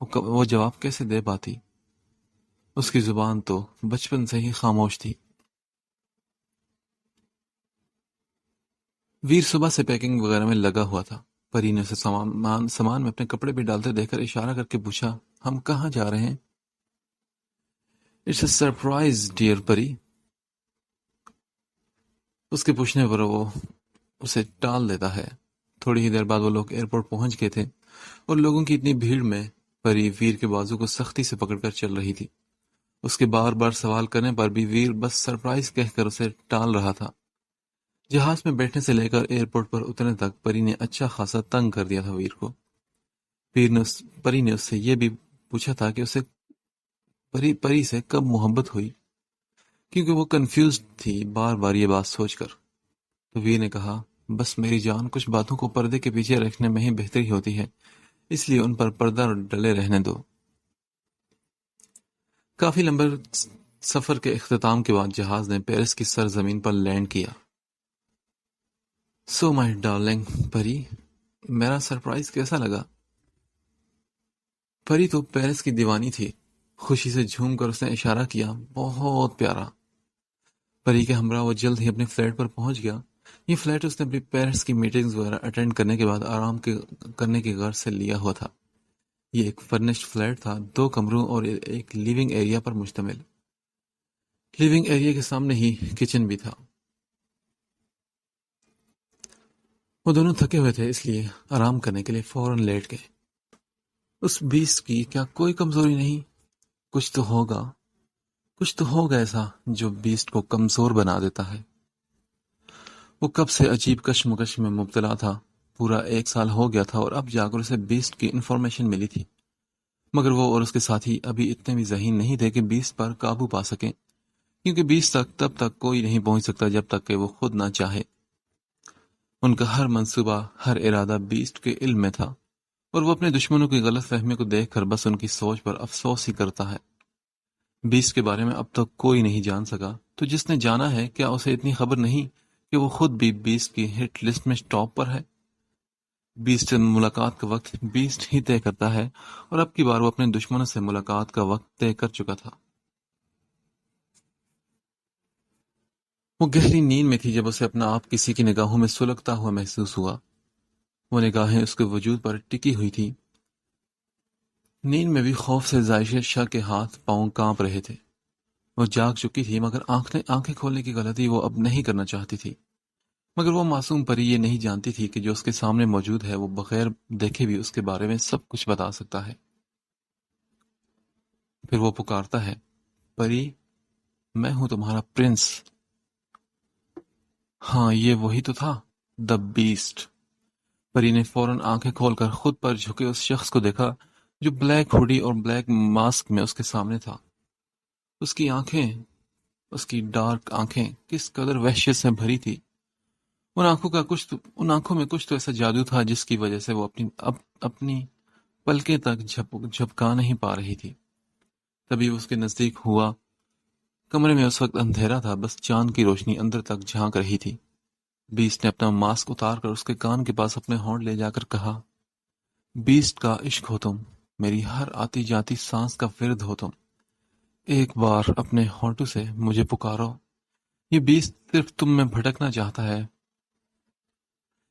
وہ جواب کیسے دے پاتی؟ اس کی زبان تو بچپن سے ہی خاموش تھی۔ ویر صبح سے پیکنگ وغیرہ میں لگا ہوا تھا۔ پری نے اسے سامان میں اپنے کپڑے بھی ڈالتے دیکھ کر اشارہ کر کے پوچھا، ہم کہاں جا رہے ہیں؟ اٹس اے سرپرائز ڈیئر پری۔ اس کے پوچھنے پر وہ اسے ٹال دیتا ہے۔ تھوڑی ہی دیر بعد وہ لوگ ایئرپورٹ پہنچ گئے تھے اور لوگوں کی اتنی بھیڑ میں پری ویر کے بازو کو سختی سے پکڑ کر چل رہی تھی۔ اس کے بار بار سوال کرنے پر بھی ویر بس سرپرائز کہہ کر اسے ٹال رہا تھا۔ جہاز میں بیٹھنے سے لے کر ایئرپورٹ پر اترنے تک پری نے اچھا خاصا تنگ کر دیا تھا ویر کو۔ پری نے اس سے یہ بھی پوچھا تھا کہ اسے پری سے کب محبت ہوئی، کیونکہ وہ کنفیوزڈ تھی بار بار یہ بات سوچ کر۔ تو ویر نے کہا، بس میری جان، کچھ باتوں کو پردے کے پیچھے رکھنے میں ہی بہتری ہوتی ہے، اس لیے ان پر پردہ ڈلے رہنے دو۔ کافی لمبے سفر کے اختتام کے بعد جہاز نے پیرس کی سرزمین پر لینڈ کیا۔ سو مائی ڈارلنگ پری، میرا سرپرائز کیسا لگا؟ پری تو پیرس کی دیوانی تھی۔ خوشی سے جھوم کر اس نے اشارہ کیا، بہت پیارا۔ پری کے ہمراہ وہ جلد ہی اپنے فلیٹ پر پہنچ گیا۔ یہ فلیٹ اس نے اپنی پیرس کی میٹنگز وغیرہ اٹینڈ کرنے کے بعد آرام کرنے کی غرض سے لیا ہوا تھا۔ یہ ایک فرنشڈ فلیٹ تھا، 2 کمروں اور ایک لیونگ ایریا پر مشتمل۔ لیونگ ایریا کے سامنے ہی کچن بھی تھا۔ وہ دونوں تھکے ہوئے تھے، اس لیے آرام کرنے کے لیے فوراً لیٹ گئے۔ اس بیسٹ کی کیا کوئی کمزوری نہیں؟ کچھ تو ہوگا ایسا جو بیسٹ کو کمزور بنا دیتا ہے۔ وہ کب سے عجیب کشمکش میں مبتلا تھا۔ پورا 1 سال ہو گیا تھا اور اب جا کر اسے بیسٹ کی انفارمیشن ملی تھی، مگر وہ اور اس کے ساتھی ابھی اتنے بھی ذہین نہیں تھے کہ بیسٹ پر قابو پا سکیں، کیونکہ بیسٹ تب تک کوئی نہیں پہنچ سکتا جب تک کہ وہ خود نہ چاہے۔ ان کا ہر منصوبہ، ہر ارادہ بیسٹ کے علم میں تھا، اور وہ اپنے دشمنوں کی غلط فہمی کو دیکھ کر بس ان کی سوچ پر افسوس ہی کرتا ہے۔ بیسٹ کے بارے میں اب تک کوئی نہیں جان سکا، تو جس نے جانا ہے کیا اسے اتنی خبر نہیں کہ وہ خود بھی بیسٹ کی ہٹ لسٹ میں ٹاپ پر ہے؟ بیسٹ سے ملاقات کا وقت بیسٹ ہی طے کرتا ہے، اور اب کی بار وہ اپنے دشمنوں سے ملاقات کا وقت طے کر چکا تھا۔ وہ گہری نیند میں تھی جب اسے اپنا آپ کسی کی نگاہوں میں سلگتا ہوا محسوس ہوا۔ وہ نگاہیں اس کے وجود پر ٹکی ہوئی تھی۔ نیند میں بھی خوف سے عائشہ شاہ کے ہاتھ پاؤں کانپ رہے تھے۔ وہ جاگ چکی تھی، مگر آنکھیں کھولنے کی غلطی وہ اب نہیں کرنا چاہتی تھی۔ مگر وہ معصوم پری یہ نہیں جانتی تھی کہ جو اس کے سامنے موجود ہے وہ بغیر دیکھے بھی اس کے بارے میں سب کچھ بتا سکتا ہے۔ پھر وہ پکارتا ہے، پری، میں ہوں تمہارا پرنس۔ ہاں، یہ وہی تو تھا، دی بیسٹ۔ پری نے فوراً آنکھیں کھول کر خود پر جھکے اس شخص کو دیکھا جو بلیک ہوڈی اور بلیک ماسک میں اس کے سامنے تھا۔ اس کی آنکھیں، اس کی ڈارک آنکھیں کس قدر وحشت سے بھری تھی۔ ان آنکھوں میں کچھ تو ایسا جادو تھا جس کی وجہ سے وہ اپنی پلکیں تک جھپکا نہیں پا رہی تھی۔ تبھی وہ اس کے نزدیک ہوا۔ کمرے میں اس وقت اندھیرا تھا، بس چاند کی روشنی اندر تک جھانک رہی تھی۔ بیسٹ نے اپنا ماسک اتار کر اس کے کان کے پاس اپنے ہونٹ لے جا کر کہا، بیسٹ کا عشق ہو تم، میری ہر آتی جاتی سانس کا ورد ہو تم، ایک بار اپنے ہونٹوں سے مجھے پکارو۔ یہ بیسٹ صرف تم میں بھٹکنا چاہتا ہے۔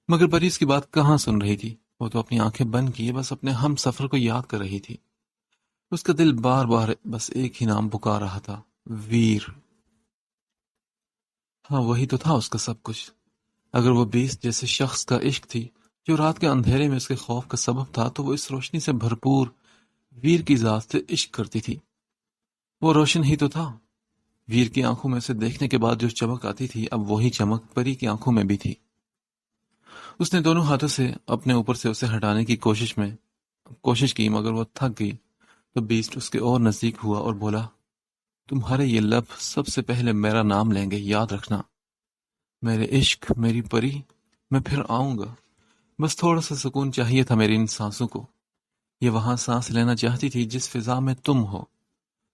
مگر پری اس کی بات کہاں سن رہی تھی۔ وہ تو اپنی آنکھیں بند کیے بس اپنے ہم سفر کو یاد کر رہی تھی۔ اس کا دل بار بار بس ایک ہی نام پکار رہا تھا، ویر۔ ہاں، وہی تو تھا اس کا سب کچھ۔ اگر وہ بیسٹ جیسے شخص کا عشق تھی جو رات کے اندھیرے میں اس کے خوف کا سبب تھا، تو وہ اس روشنی سے بھرپور ویر کی ذات سے عشق کرتی تھی۔ وہ روشن ہی تو تھا، ویر کی آنکھوں میں اسے دیکھنے کے بعد جو چمک آتی تھی اب وہی چمک پری کی آنکھوں میں بھی تھی۔ اس نے دونوں ہاتھوں سے اپنے اوپر سے اسے ہٹانے کی کوشش کی مگر وہ تھک گئی تو بیسٹ اس کے اور نزدیک ہوا اور بولا، تمہارے یہ لب سب سے پہلے میرا نام لیں گے، یاد رکھنا۔ میرے عشق، میری پری، میں پھر آؤں گا۔ بس تھوڑا سا سکون چاہیے تھا میری ان سانسوں کو۔ یہ وہاں سانس لینا چاہتی تھی جس فضا میں تم ہو۔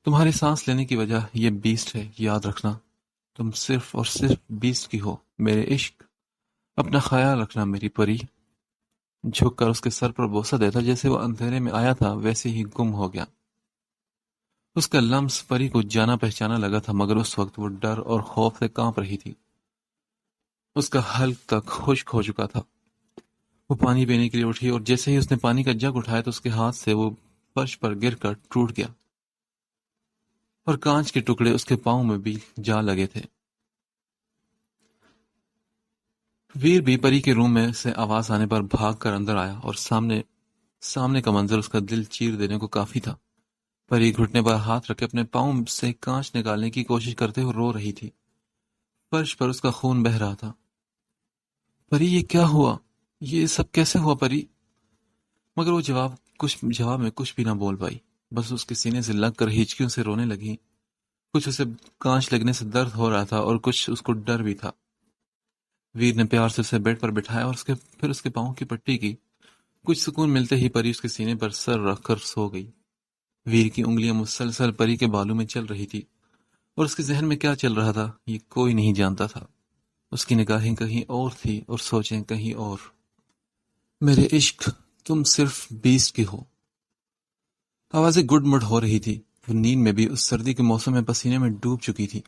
تمہاری سانس لینے کی وجہ یہ بیسٹ ہے، یاد رکھنا۔ تم صرف اور صرف بیسٹ کی ہو، میرے عشق۔ اپنا خیال رکھنا میری پری۔ جھک کر اس کے سر پر بوسہ دیتا جیسے وہ اندھیرے میں آیا تھا ویسے ہی گم ہو گیا۔ اس کا لمس پری کو جانا پہچانا لگا تھا مگر اس وقت وہ ڈر اور خوف سے کانپ رہی تھی۔ اس کا حلق تک خشک ہو چکا تھا۔ وہ پانی پینے کے لیے اٹھی اور جیسے ہی اس نے پانی کا جگ اٹھایا تو اس کے ہاتھ سے وہ فرش پر گر کر ٹوٹ گیا اور کانچ کے ٹکڑے اس کے پاؤں میں بھی جا لگے تھے۔ ویر بھی پری کے روم میں سے آواز آنے پر بھاگ کر اندر آیا اور سامنے کا منظر اس کا دل چیر دینے کو کافی تھا۔ پری گھٹنے پر ہاتھ رکھے اپنے پاؤں سے کانچ نکالنے کی کوشش کرتے ہوئے رو رہی تھی۔ فرش پر اس کا خون بہہ رہا تھا۔ پری، یہ کیا ہوا؟ یہ سب کیسے ہوا پری؟ مگر وہ جواب میں کچھ بھی نہ بول پائی، بس اس کے سینے سے لگ کر ہچکیوں سے رونے لگی۔ کچھ اسے کانچ لگنے سے درد ہو رہا تھا اور کچھ اس کو ڈر بھی تھا۔ ویر نے پیار سے اسے بیڈ پر بٹھایا اور پھر اس کے پاؤں کی پٹی کی۔ کچھ سکون ملتے ہی پری اس کے سینے پر سر رکھ کر سو گئی۔ ویر کی انگلیاں مسلسل پری کے بالوں میں چل رہی تھی اور اس کے ذہن میں کیا چل رہا تھا یہ کوئی نہیں جانتا تھا۔ اس کی نگاہیں کہیں اور تھی اور سوچیں کہیں اور۔ میرے عشق، تم صرف بیسٹ کی ہو۔ آوازیں گڈ مڈ ہو رہی تھی۔ وہ نیند میں بھی اس سردی کے موسم میں پسینے میں ڈوب چکی تھی۔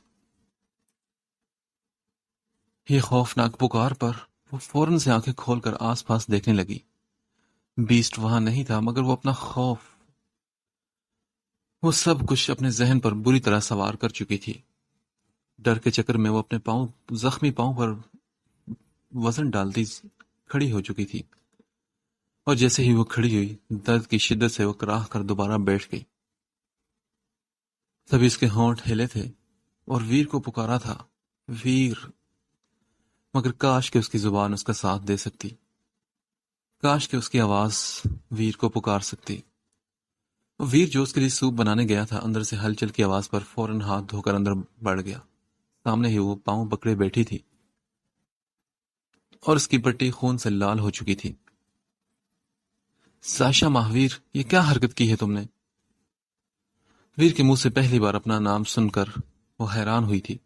یہ خوفناک پکار پر وہ فوراً سے آنکھیں کھول کر آس پاس دیکھنے لگی۔ بیسٹ وہاں نہیں تھا مگر وہ اپنا خوف، وہ سب کچھ اپنے ذہن پر بری طرح سوار کر چکی تھی۔ ڈر کے چکر میں وہ اپنے زخمی پاؤں پر وزن ڈالتی کھڑی ہو چکی تھی اور جیسے ہی وہ کھڑی ہوئی درد کی شدت سے وہ کراہ کر دوبارہ بیٹھ گئی۔ تبھی اس کے ہونٹ ہلے تھے اور ویر کو پکارا تھا، ویر، مگر کاش کہ اس کی زبان اس کا ساتھ دے سکتی، کاش کہ اس کی آواز ویر کو پکار سکتی۔ ویر جو اس کے لیے سوپ بنانے گیا تھا اندر سے ہلچل کی آواز پر فوراً ہاتھ دھو کر اندر بڑھ گیا۔ سامنے ہی وہ پاؤں پکڑے بیٹھی تھی اور اس کی پٹی خون سے لال ہو چکی تھی۔ ساشا مہاویر، یہ کیا حرکت کی ہے تم نے؟ ویر کے منہ سے پہلی بار اپنا نام سن کر وہ حیران ہوئی تھی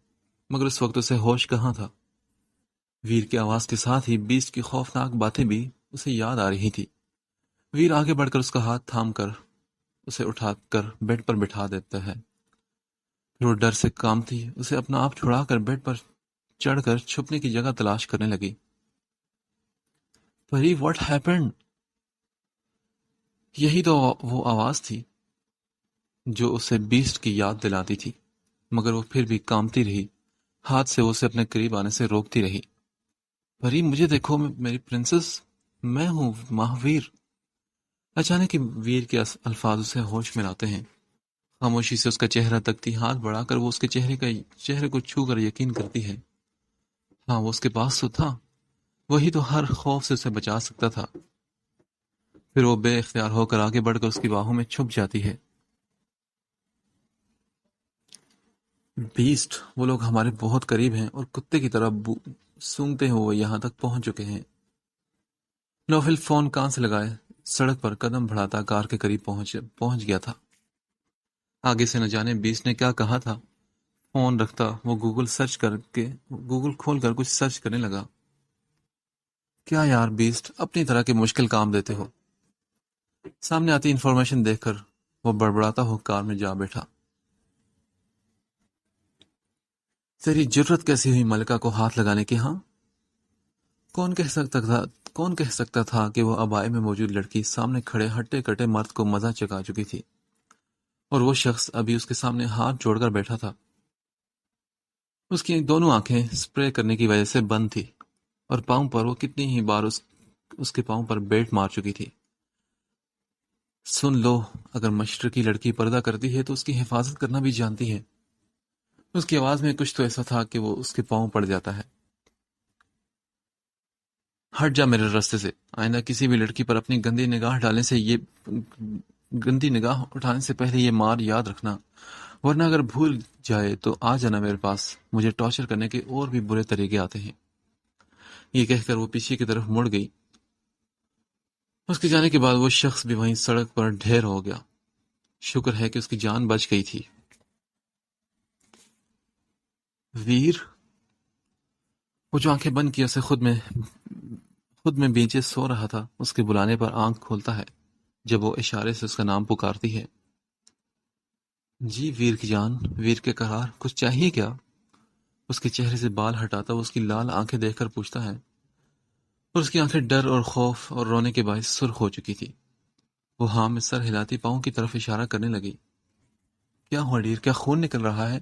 مگر اس وقت اسے ہوش کہاں تھا۔ ویر کی آواز کے ساتھ ہی بیسٹ کی خوفناک باتیں بھی اسے یاد آ رہی تھی۔ ویر آگے بڑھ کر اس کا ہاتھ تھام کر اسے اٹھا کر بیڈ پر بٹھا دیتا ہے۔ پھر وہ ڈر سے کانپتی اسے اپنا آپ چھڑا کر بیڈ پر چڑھ کر چھپنے کی جگہ تلاش کرنے لگی۔ پری، واٹ ہیپنڈ؟ یہی تو وہ آواز تھی جو اسے بیسٹ کی یاد دلاتی تھی مگر وہ پھر بھی کانپتی رہی، ہاتھ سے اسے اپنے قریب آنے سے روکتی رہی۔ پری، مجھے دیکھو، میری پرنسس، میں ہوں مہاویر۔ اچانک ویر کے الفاظ اسے ہوش میں لاتے ہیں۔ خاموشی سے اس کا چہرہ تکتی، ہاتھ بڑھا کر وہ اس کے چہرے کو چھو کر یقین کرتی ہے۔ ہاں، وہ اس کے پاس تو تھا، وہی تو ہر خوف سے اسے بچا سکتا تھا۔ پھر وہ بے اختیار ہو کر آگے بڑھ کر اس کی باہوں میں چھپ جاتی ہے۔ بیسٹ، وہ لوگ ہمارے بہت قریب ہیں اور کتے کی طرح سونگتے ہیں وہ یہاں تک پہنچ چکے ہیں۔ نوفل فون کان سے لگائے سڑک پر قدم بڑھاتا کار کے قریب پہنچ گیا تھا۔ آگے سے نہ جانے بیسٹ نے کیا کہا تھا۔ فون رکھتا وہ گوگل کھول کر کچھ سرچ کرنے لگا۔ کیا یار بیسٹ، اپنی طرح کے مشکل کام دیتے ہو۔ سامنے آتی انفارمیشن دیکھ کر وہ بڑبڑاتا ہو کار میں جا بیٹھا۔ تیری جرت کیسی ہوئی ملکہ کو ہاتھ لگانے کی؟ ہاں، کون کہہ سکتا تھا کہ وہ ابائے میں موجود لڑکی سامنے کھڑے ہٹے کٹے مرد کو مزہ چکا چکی تھی اور وہ شخص ابھی اس کے سامنے ہاتھ جوڑ کر بیٹھا تھا۔ اس کی دونوں آنکھیں سپرے کرنے کی وجہ سے بند تھی اور پاؤں پر وہ کتنی ہی بار اس کے پاؤں پر بیٹ مار چکی تھی۔ سن لو، اگر مشرقی لڑکی پردہ کرتی ہے تو اس کی حفاظت کرنا بھی جانتی ہے۔ اس کی آواز میں کچھ تو ایسا تھا کہ وہ اس کے پاؤں پڑ جاتا ہے۔ ہٹ جا میرے راستے سے، آئندہ کسی بھی لڑکی پر اپنی گندی نگاہ اٹھانے سے پہلے یہ مار یاد رکھنا، ورنہ اگر بھول جائے تو آ جانا میرے پاس، مجھے ٹارچر کرنے کے اور بھی برے طریقے آتے ہیں۔ یہ کہہ کر وہ پیچھے کی طرف مڑ گئی۔ اس کے جانے کے بعد وہ شخص بھی وہیں سڑک پر ڈھیر ہو گیا۔ شکر ہے کہ اس کی جان بچ گئی تھی۔ ویر، وہ جو آنکھیں بند کیے اسے خود میں بیچے سو رہا تھا، اس کے بلانے پر آنکھ کھولتا ہے جب وہ اشارے سے اس کا نام پکارتی ہے۔ جی ویر کی جان، ویر کے قرار، کچھ چاہیے کیا؟ اس کے چہرے سے بال ہٹاتا وہ اس کی لال آنکھیں دیکھ کر پوچھتا ہے، اور اس کی آنکھیں ڈر اور خوف اور رونے کے باعث سرخ ہو چکی تھی۔ وہ ہاں میں سر ہلاتی پاؤں کی طرف اشارہ کرنے لگی۔ کیا ہوا ڈیر، کیا خون نکل رہا ہے؟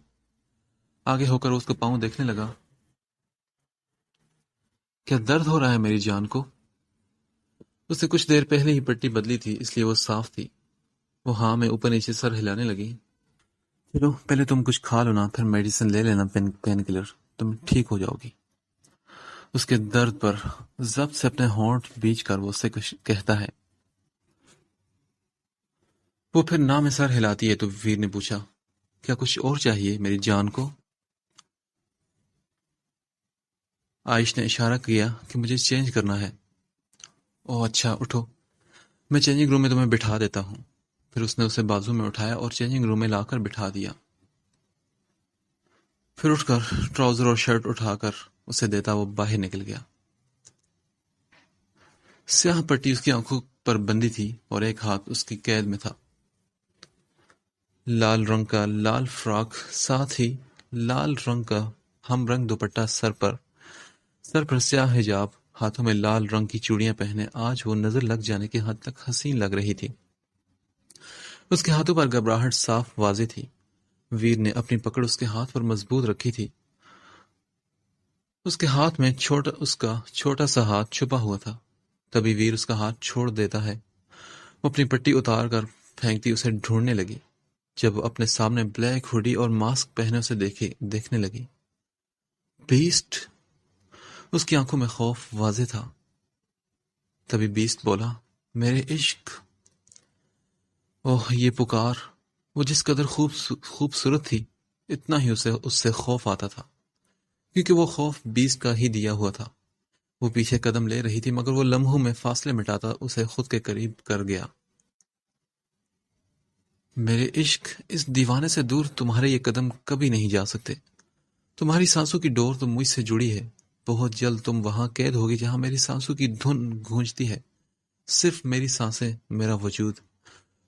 آگے ہو کر اس کا پاؤں دیکھنے لگا۔ کیا درد ہو رہا ہے میری جان کو؟ اس نے کچھ دیر پہلے ہی پٹی بدلی تھی، اس لیے وہ صاف تھی۔ وہ ہاں میں اوپر نیچے سر ہلانے لگی۔ چلو پہلے تم کچھ کھا لو نا، پھر میڈیسن لے لینا، پین کلر، تم ٹھیک ہو جاؤ گی۔ اس کے درد پر ضبط سے اپنے ہونٹ بیچ کر وہ اسے کہتا ہے۔ وہ پھر نہ میں سر ہلاتی ہے تو ویر نے پوچھا، کیا کچھ اور چاہیے میری جان کو؟ عائش نے اشارہ کیا کہ مجھے چینج کرنا ہے۔ اوہ اچھا، اٹھو، میں چینجنگ روم میں تمہیں بٹھا دیتا ہوں۔ پھر اس نے اسے بازو میں اٹھایا اور چینجنگ روم میں لا کر بٹھا دیا۔ پھر اٹھ کر ٹراؤزر اور شرٹ اٹھا کر اسے دیتا وہ باہر نکل گیا۔ سیاہ پٹی اس کی آنکھوں پر بندی تھی اور ایک ہاتھ اس کی قید میں تھا۔ لال رنگ کا لال فراک، ساتھ ہی لال رنگ کا ہم رنگ دوپٹہ، سر پر سیاہ حجاب، ہاتھوں میں لال رنگ کی چوڑیاں پہنے آج وہ نظر لگ جانے کی حد تک حسین لگ رہی تھی۔ اس کے ہاتھوں پر گھبراہٹ صاف واضح تھی۔ ویر نے اپنی پکڑ اس کے ہاتھ پر مضبوط رکھی تھی۔ اس کے ہاتھ میں اس کا چھوٹا سا ہاتھ چھپا ہوا تھا۔ تبھی ویر اس کا ہاتھ چھوڑ دیتا ہے۔ وہ اپنی پٹی اتار کر پھینکتی اسے ڈھونڈنے لگی۔ جب وہ اپنے سامنے بلیک ہوڈی اور ماسک پہنے اسے دیکھنے لگی۔ بیسٹ! اس کی آنکھوں میں خوف واضح تھا۔ تبھی بیسٹ بولا، میرے عشق! اوہ یہ پکار! وہ جس قدر خوبصورت تھی، اتنا ہی اس سے خوف آتا تھا، کیونکہ وہ خوف بیسٹ کا ہی دیا ہوا تھا۔ وہ پیچھے قدم لے رہی تھی مگر وہ لمحوں میں فاصلے مٹاتا اسے خود کے قریب کر گیا۔ میرے عشق، اس دیوانے سے دور تمہارے یہ قدم کبھی نہیں جا سکتے۔ تمہاری سانسوں کی ڈور تو مجھ سے جڑی ہے۔ بہت جلد تم وہاں قید ہوگی جہاں میری سانسوں کی دھن گونجتی ہے۔ صرف میری سانسیں، میرا وجود،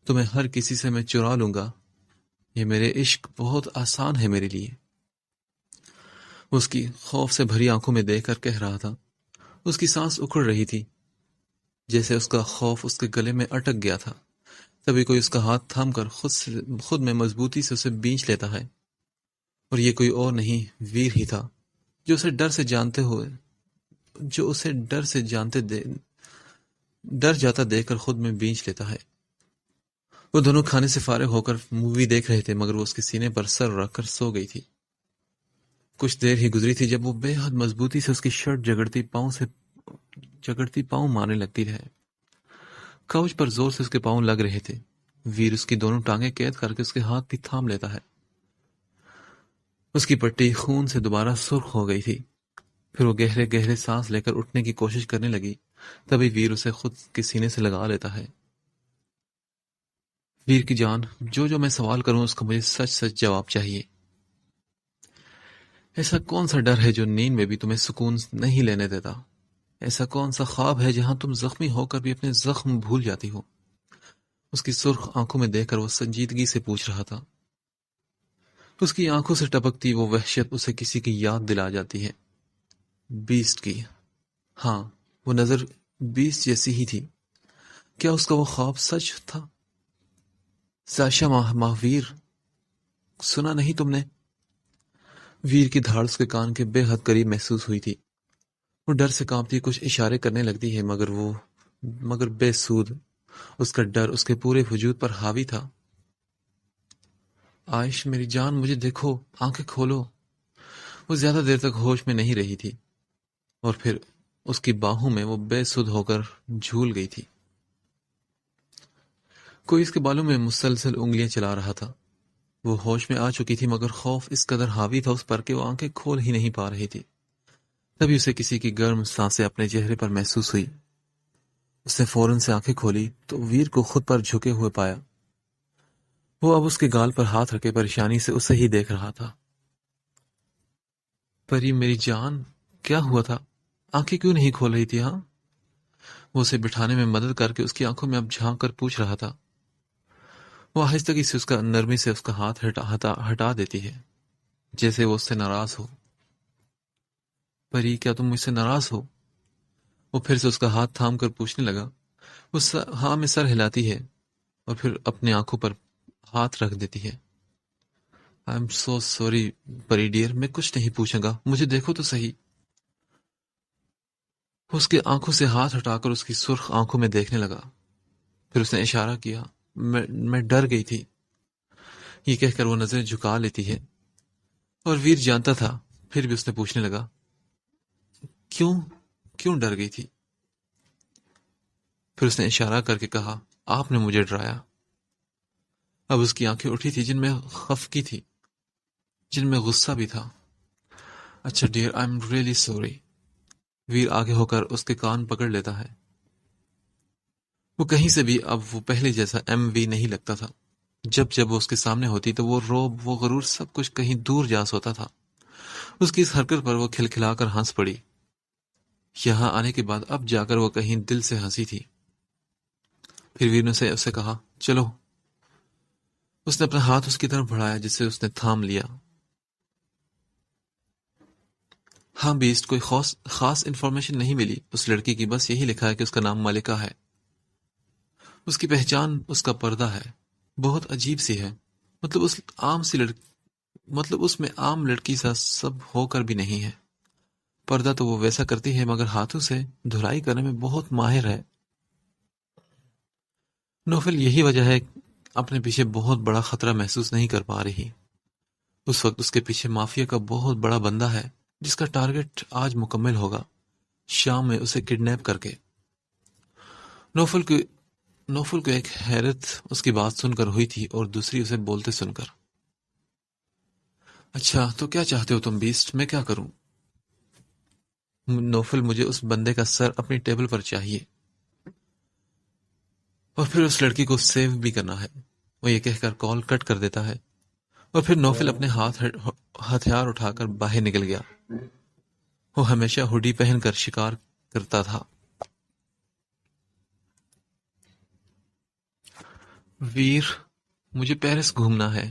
تمہیں ہر کسی سے میں چرا لوں گا۔ یہ میرے عشق بہت آسان ہے میرے لیے۔ اس کی خوف سے بھری آنکھوں میں دیکھ کر کہہ رہا تھا۔ اس کی سانس اکھڑ رہی تھی، جیسے اس کا خوف اس کے گلے میں اٹک گیا تھا۔ تبھی کوئی اس کا ہاتھ تھام کر خود میں مضبوطی سے اسے بینچ لیتا ہے، اور یہ کوئی اور نہیں، ویر ہی تھا، جو اسے ڈر جاتا دیکھ کر خود میں بینچ لیتا ہے۔ وہ دونوں کھانے سے فارغ ہو کر مووی دیکھ رہے تھے مگر وہ اس کے سینے پر سر رکھ کر سو گئی تھی۔ کچھ دیر ہی گزری تھی جب وہ بے حد مضبوطی سے اس کی شرٹ جگڑتی پاؤں مارنے لگتی ہے۔ کاؤچ پر زور سے اس کے پاؤں لگ رہے تھے۔ ویر اس کی دونوں ٹانگیں قید کر کے اس کے ہاتھ بھی تھام لیتا ہے۔ اس کی پٹی خون سے دوبارہ سرخ ہو گئی تھی۔ پھر وہ گہرے گہرے سانس لے کر اٹھنے کی کوشش کرنے لگی۔ تبھی ویر اسے خود کے سینے سے لگا لیتا ہے۔ ویر کی جان، جو میں سوال کروں اس کا مجھے سچ سچ جواب چاہیے۔ ایسا کون سا ڈر ہے جو نیند میں بھی تمہیں سکون نہیں لینے دیتا؟ ایسا کون سا خواب ہے جہاں تم زخمی ہو کر بھی اپنے زخم بھول جاتی ہو؟ اس کی سرخ آنکھوں میں دیکھ کر وہ سنجیدگی سے پوچھ رہا تھا۔ اس کی آنکھوں سے ٹپکتی وہ وحشت اسے کسی کی یاد دلا جاتی ہے۔ بیسٹ کی۔ ہاں، وہ نظر بیسٹ جیسی ہی تھی۔ کیا اس کا وہ خواب سچ تھا؟ ساشا ماہویر، سنا نہیں تم نے؟ ویر کی دھاڑ اس کے کان کے بے حد قریب محسوس ہوئی تھی۔ وہ ڈر سے کانپتی کچھ اشارے کرنے لگتی ہے مگر بے سود۔ اس کا ڈر اس کے پورے وجود پر حاوی تھا۔ عائش میری جان مجھے دیکھو، آنکھیں کھولو۔ وہ زیادہ دیر تک ہوش میں نہیں رہی تھی اور پھر اس کی باہوں میں وہ بے سدھ ہو کر جھول گئی تھی۔ کوئی اس کے بالوں میں مسلسل انگلیاں چلا رہا تھا۔ وہ ہوش میں آ چکی تھی مگر خوف اس قدر حاوی تھا اس پر کہ وہ آنکھیں کھول ہی نہیں پا رہی تھی۔ تبھی اسے کسی کی گرم سانسیں اپنے چہرے پر محسوس ہوئی۔ اس نے فوراً سے آنکھیں کھولی تو ویر کو خود پر جھکے ہوئے پایا۔ وہ اب اس کے گال پر ہاتھ رکھے پریشانی سے اسے ہی دیکھ رہا تھا۔ پری میری جان، کیا ہوا تھا؟ آنکھیں کیوں نہیں کھول رہی تھی؟ ہاں، وہ اسے بٹھانے میں مدد کر کے اس کی آنکھوں میں اب جھانک کر پوچھ رہا تھا۔ وہ آہستگی سے نرمی سے اس کا ہاتھ ہٹا دیتی ہے جیسے وہ اس سے ناراض ہو۔ پری کیا تم مجھ سے ناراض ہو؟ وہ پھر سے اس کا ہاتھ تھام کر پوچھنے لگا۔ وہ ہاں میں سر ہلاتی ہے اور پھر اپنے آنکھوں پر ہاتھ رکھ دیتی ہے۔ I am so sorry Pari dear, میں کچھ نہیں پوچھوں گا، مجھے دیکھو تو صحیح۔ اس کے آنکھوں سے ہاتھ ہٹا کر اس کی سرخ آنکھوں میں دیکھنے لگا۔ پھر اس نے اشارہ کیا۔ میں ڈر گئی تھی، یہ کہہ کر وہ نظریں جھکا لیتی ہے اور ویر جانتا تھا۔ پھر بھی اس نے پوچھنے لگا، کیوں ڈر گئی تھی؟ پھر اس نے اشارہ کر کے کہا، آپ نے مجھے ڈرایا۔ اب اس کی آنکھیں اٹھی تھی جن میں خفگی تھی، جن میں غصہ بھی تھا۔ اچھا dear, I am really sorry. Veer آگے ہو کر اس کے کان پکڑ لیتا ہے۔ وہ کہیں سے بھی اب وہ پہلے جیسا ایم وی نہیں لگتا تھا۔ جب وہ اس کے سامنے ہوتی تو وہ روب، وہ غرور، سب کچھ کہیں دور جا سوتا تھا۔ اس کی اس حرکت پر وہ کھلکھلا کر ہنس پڑی۔ یہاں آنے کے بعد اب جا کر وہ کہیں دل سے ہنسی تھی۔ پھر ویر نے اسے کہا، چلو۔ اس نے اپنا ہاتھ اس کی طرف بڑھایا جسے اس نے تھام لیا۔ ہاں بیسٹ، کوئی خاص انفارمیشن نہیں ملی اس لڑکی کی، بس یہی لکھا ہے کہ اس کا نام ملکہ ہے۔ اس کی پہچان اس کا پردہ ہے، بہت عجیب سی ہے، مطلب اس میں عام لڑکی سا سب ہو کر بھی نہیں ہے۔ پردہ تو وہ ویسا کرتی ہے مگر ہاتھوں سے دھلائی کرنے میں بہت ماہر ہے۔ نوفل یہی وجہ ہے اپنے پیچھے بہت بڑا خطرہ محسوس نہیں کر پا رہی۔ اس وقت اس کے پیچھے مافیا کا بہت بڑا بندہ ہے جس کا ٹارگٹ آج مکمل ہوگا، شام میں اسے کڈنیپ کر کے۔ نوفل کو ایک حیرت اس کی بات سن کر ہوئی تھی اور دوسری اسے بولتے سن کر۔ اچھا تو کیا چاہتے ہو تم بیسٹ، میں کیا کروں؟ نوفل، مجھے اس بندے کا سر اپنی ٹیبل پر چاہیے، اور پھر اس لڑکی کو سیو بھی کرنا ہے۔ وہ یہ کہہ کر کال کٹ کر دیتا ہے اور پھر نوفل اپنے ہتھیار اٹھا کر باہر نکل گیا۔ وہ ہمیشہ ہوڈی پہن کر شکار کرتا تھا۔ ویر، مجھے پیرس گھومنا ہے۔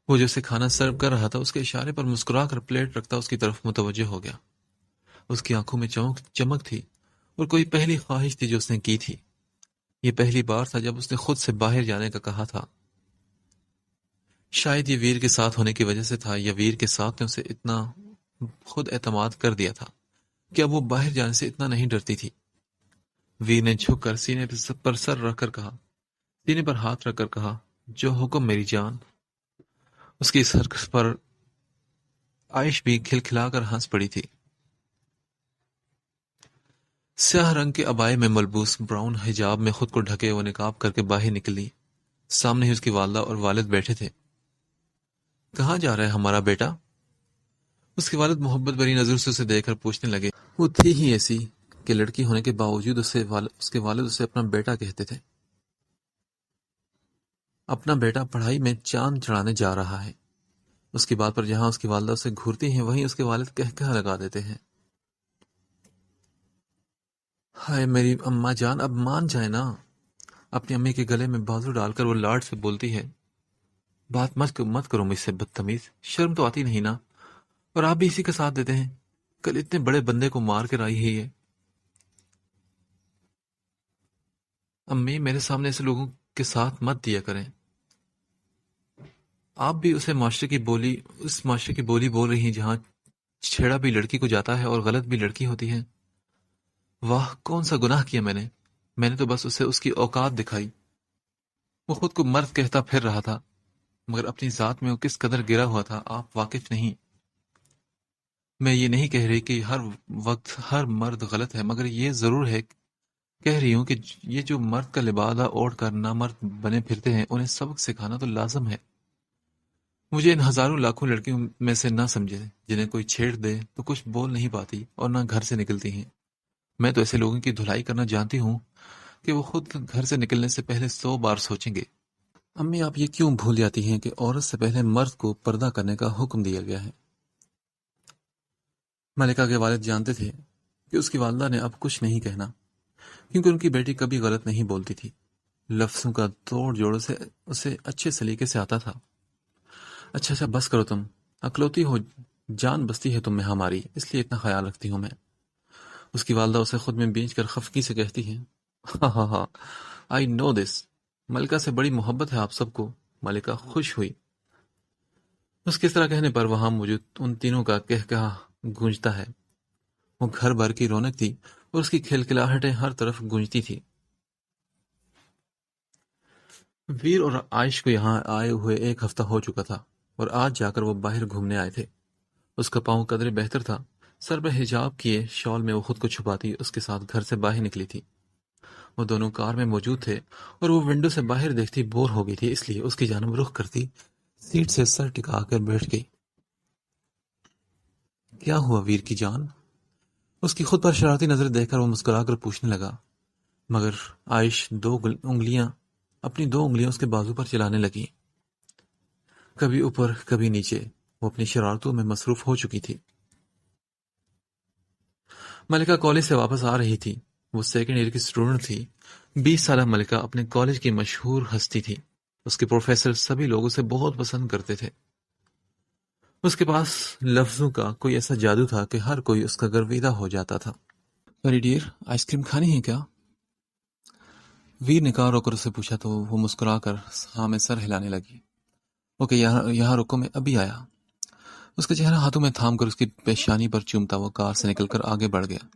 وہ جو اسے کھانا سرو کر رہا تھا اس کے اشارے پر مسکرا کر پلیٹ رکھتا اس کی طرف متوجہ ہو گیا۔ اس کی آنکھوں میں چمک تھی اور کوئی پہلی خواہش تھی جو اس نے کی تھی۔ یہ پہلی بار تھا جب اس نے خود سے باہر جانے کا کہا تھا۔ شاید یہ ویر کے ساتھ ہونے کی وجہ سے تھا، یا ویر کے ساتھ نے اسے اتنا خود اعتماد کر دیا تھا کہ اب وہ باہر جانے سے اتنا نہیں ڈرتی تھی۔ ویر نے جھک کر سینے پر سر رکھ کر کہا، سینے پر ہاتھ رکھ کر کہا، جو حکم میری جان۔ اس کی اس حرکت پر عائش بھی کھلکھلا کر ہنس پڑی تھی۔ سیاہ رنگ کے عبائے میں ملبوس، براؤن حجاب میں خود کو ڈھکے وہ نقاب کر کے باہر نکلی۔ سامنے ہی اس کی والدہ اور والد بیٹھے تھے۔ کہاں جا رہا ہے ہمارا بیٹا؟ اس کی والد محبت بھری نظر سے اسے دیکھ کر پوچھنے لگے۔ وہ تھی ہی ایسی کہ لڑکی ہونے کے باوجود اس کے والد اسے اپنا بیٹا کہتے تھے۔ اپنا بیٹا پڑھائی میں چاند چڑھانے جا رہا ہے۔ اس کی بات پر جہاں اس کی والدہ اسے گھورتی ہیں وہیں اس کے والد کہہ لگا دیتے ہیں۔ ہائے میری اماں جان، اب مان جائے نا۔ اپنی امی کے گلے میں بازو ڈال کر وہ لاڈ سے بولتی ہے، بات مت کرو مجھ سے بدتمیز، شرم تو آتی نہیں نا؟ اور آپ بھی اسی کا ساتھ دیتے ہیں، کل اتنے بڑے بندے کو مار کر آئی ہے یہ۔ امی، میرے سامنے ایسے لوگوں کے ساتھ مت دیا کریں۔ آپ بھی اس معاشرے کی بولی بول رہی ہیں جہاں چھیڑا بھی لڑکی کو جاتا ہے اور غلط بھی لڑکی ہوتی ہے۔ واہ، کون سا گناہ کیا میں نے تو بس اسے اس کی اوقات دکھائی۔ وہ خود کو مرد کہتا پھر رہا تھا۔ مگر اپنی ذات میں وہ کس قدر گرا ہوا تھا آپ واقف نہیں۔ میں یہ نہیں کہہ رہی کہ ہر وقت ہر مرد غلط ہے، مگر یہ ضرور ہے کہہ رہی ہوں کہ یہ جو مرد کا لبادہ اوڑھ کر نامرد بنے پھرتے ہیں انہیں سبق سکھانا تو لازم ہے۔ مجھے ان ہزاروں لاکھوں لڑکیوں میں سے نہ سمجھے جنہیں کوئی چھیڑ دے تو کچھ بول نہیں پاتی اور نہ گھر سے نکلتی ہیں۔ میں تو ایسے لوگوں کی دھلائی کرنا جانتی ہوں کہ وہ خود گھر سے نکلنے سے پہلے 100 بار سوچیں گے۔ امی آپ یہ کیوں بھول جاتی ہیں کہ عورت سے پہلے مرد کو پردہ کرنے کا حکم دیا گیا ہے؟ ملکہ کے والد جانتے تھے کہ اس کی والدہ نے اب کچھ نہیں کہنا، کیونکہ ان کی بیٹی کبھی غلط نہیں بولتی تھی۔ لفظوں کا توڑ جوڑ سے اسے اچھے سلیقے سے آتا تھا۔ اچھا بس کرو، تم اکلوتی ہو، جان بستی ہے تم میں ہماری، اس لیے اتنا خیال رکھتی ہوں میں۔ اس کی والدہ اسے خود میں بیچ کر خفگی سے کہتی ہیں، ہاں ہاں ہاں، آئی نو دس، ملکہ سے بڑی محبت ہے آپ سب کو۔ ملکہ خوش ہوئی۔ اس کے اس طرح کہنے پر وہاں موجود ان تینوں کا کہکہا گونجتا ہے۔ وہ گھر بھر کی رونق تھی اور اس کی کھلکھلاہٹیں ہر طرف گونجتی تھی۔ ویر اور عائش کو یہاں آئے ہوئے 1 ہفتہ ہو چکا تھا اور آج جا کر وہ باہر گھومنے آئے تھے۔ اس کا پاؤں قدرے بہتر تھا، سر پہ حجاب کیے شال میں وہ خود کو چھپاتی اس کے ساتھ گھر سے باہر نکلی تھی۔ وہ دونوں کار میں موجود تھے اور وہ ونڈو سے باہر دیکھتی بور ہو گئی تھی، اس لیے اس کی جانب رخ کرتی سیٹ سے سر ٹکا کر بیٹھ گئی۔ کیا ہوا ویر کی جان؟ اس کی خود پر شرارتی نظر دیکھ کر وہ مسکرا کر پوچھنے لگا، مگر عائش اپنی 2 انگلیاں اس کے بازو پر چلانے لگی، کبھی اوپر کبھی نیچے۔ وہ اپنی شرارتوں میں مصروف ہو چکی تھی۔ ملکہ کالج سے واپس آ رہی تھی۔ وہ 2nd ایئر کی اسٹوڈنٹ تھی۔ 20 سالہ ملکہ اپنے کالج کی مشہور ہستی تھی۔ اس کے پروفیسر سبھی لوگ اسے بہت پسند کرتے تھے۔ اس کے پاس لفظوں کا کوئی ایسا جادو تھا کہ ہر کوئی اس کا گرویدہ ہو جاتا تھا۔ پری ڈیئر، آئس کریم کھانی ہے کیا؟ ویر نے کہا رو کر اسے پوچھا تو وہ مسکرا کر ہاں میں سر ہلانے لگی۔ اوکے، یہاں رکو، میں ابھی آیا۔ اس کا چہرہ ہاتھوں میں تھام کر اس کی پیشانی پر چومتا وہ کار سے نکل کر آگے بڑھ گیا۔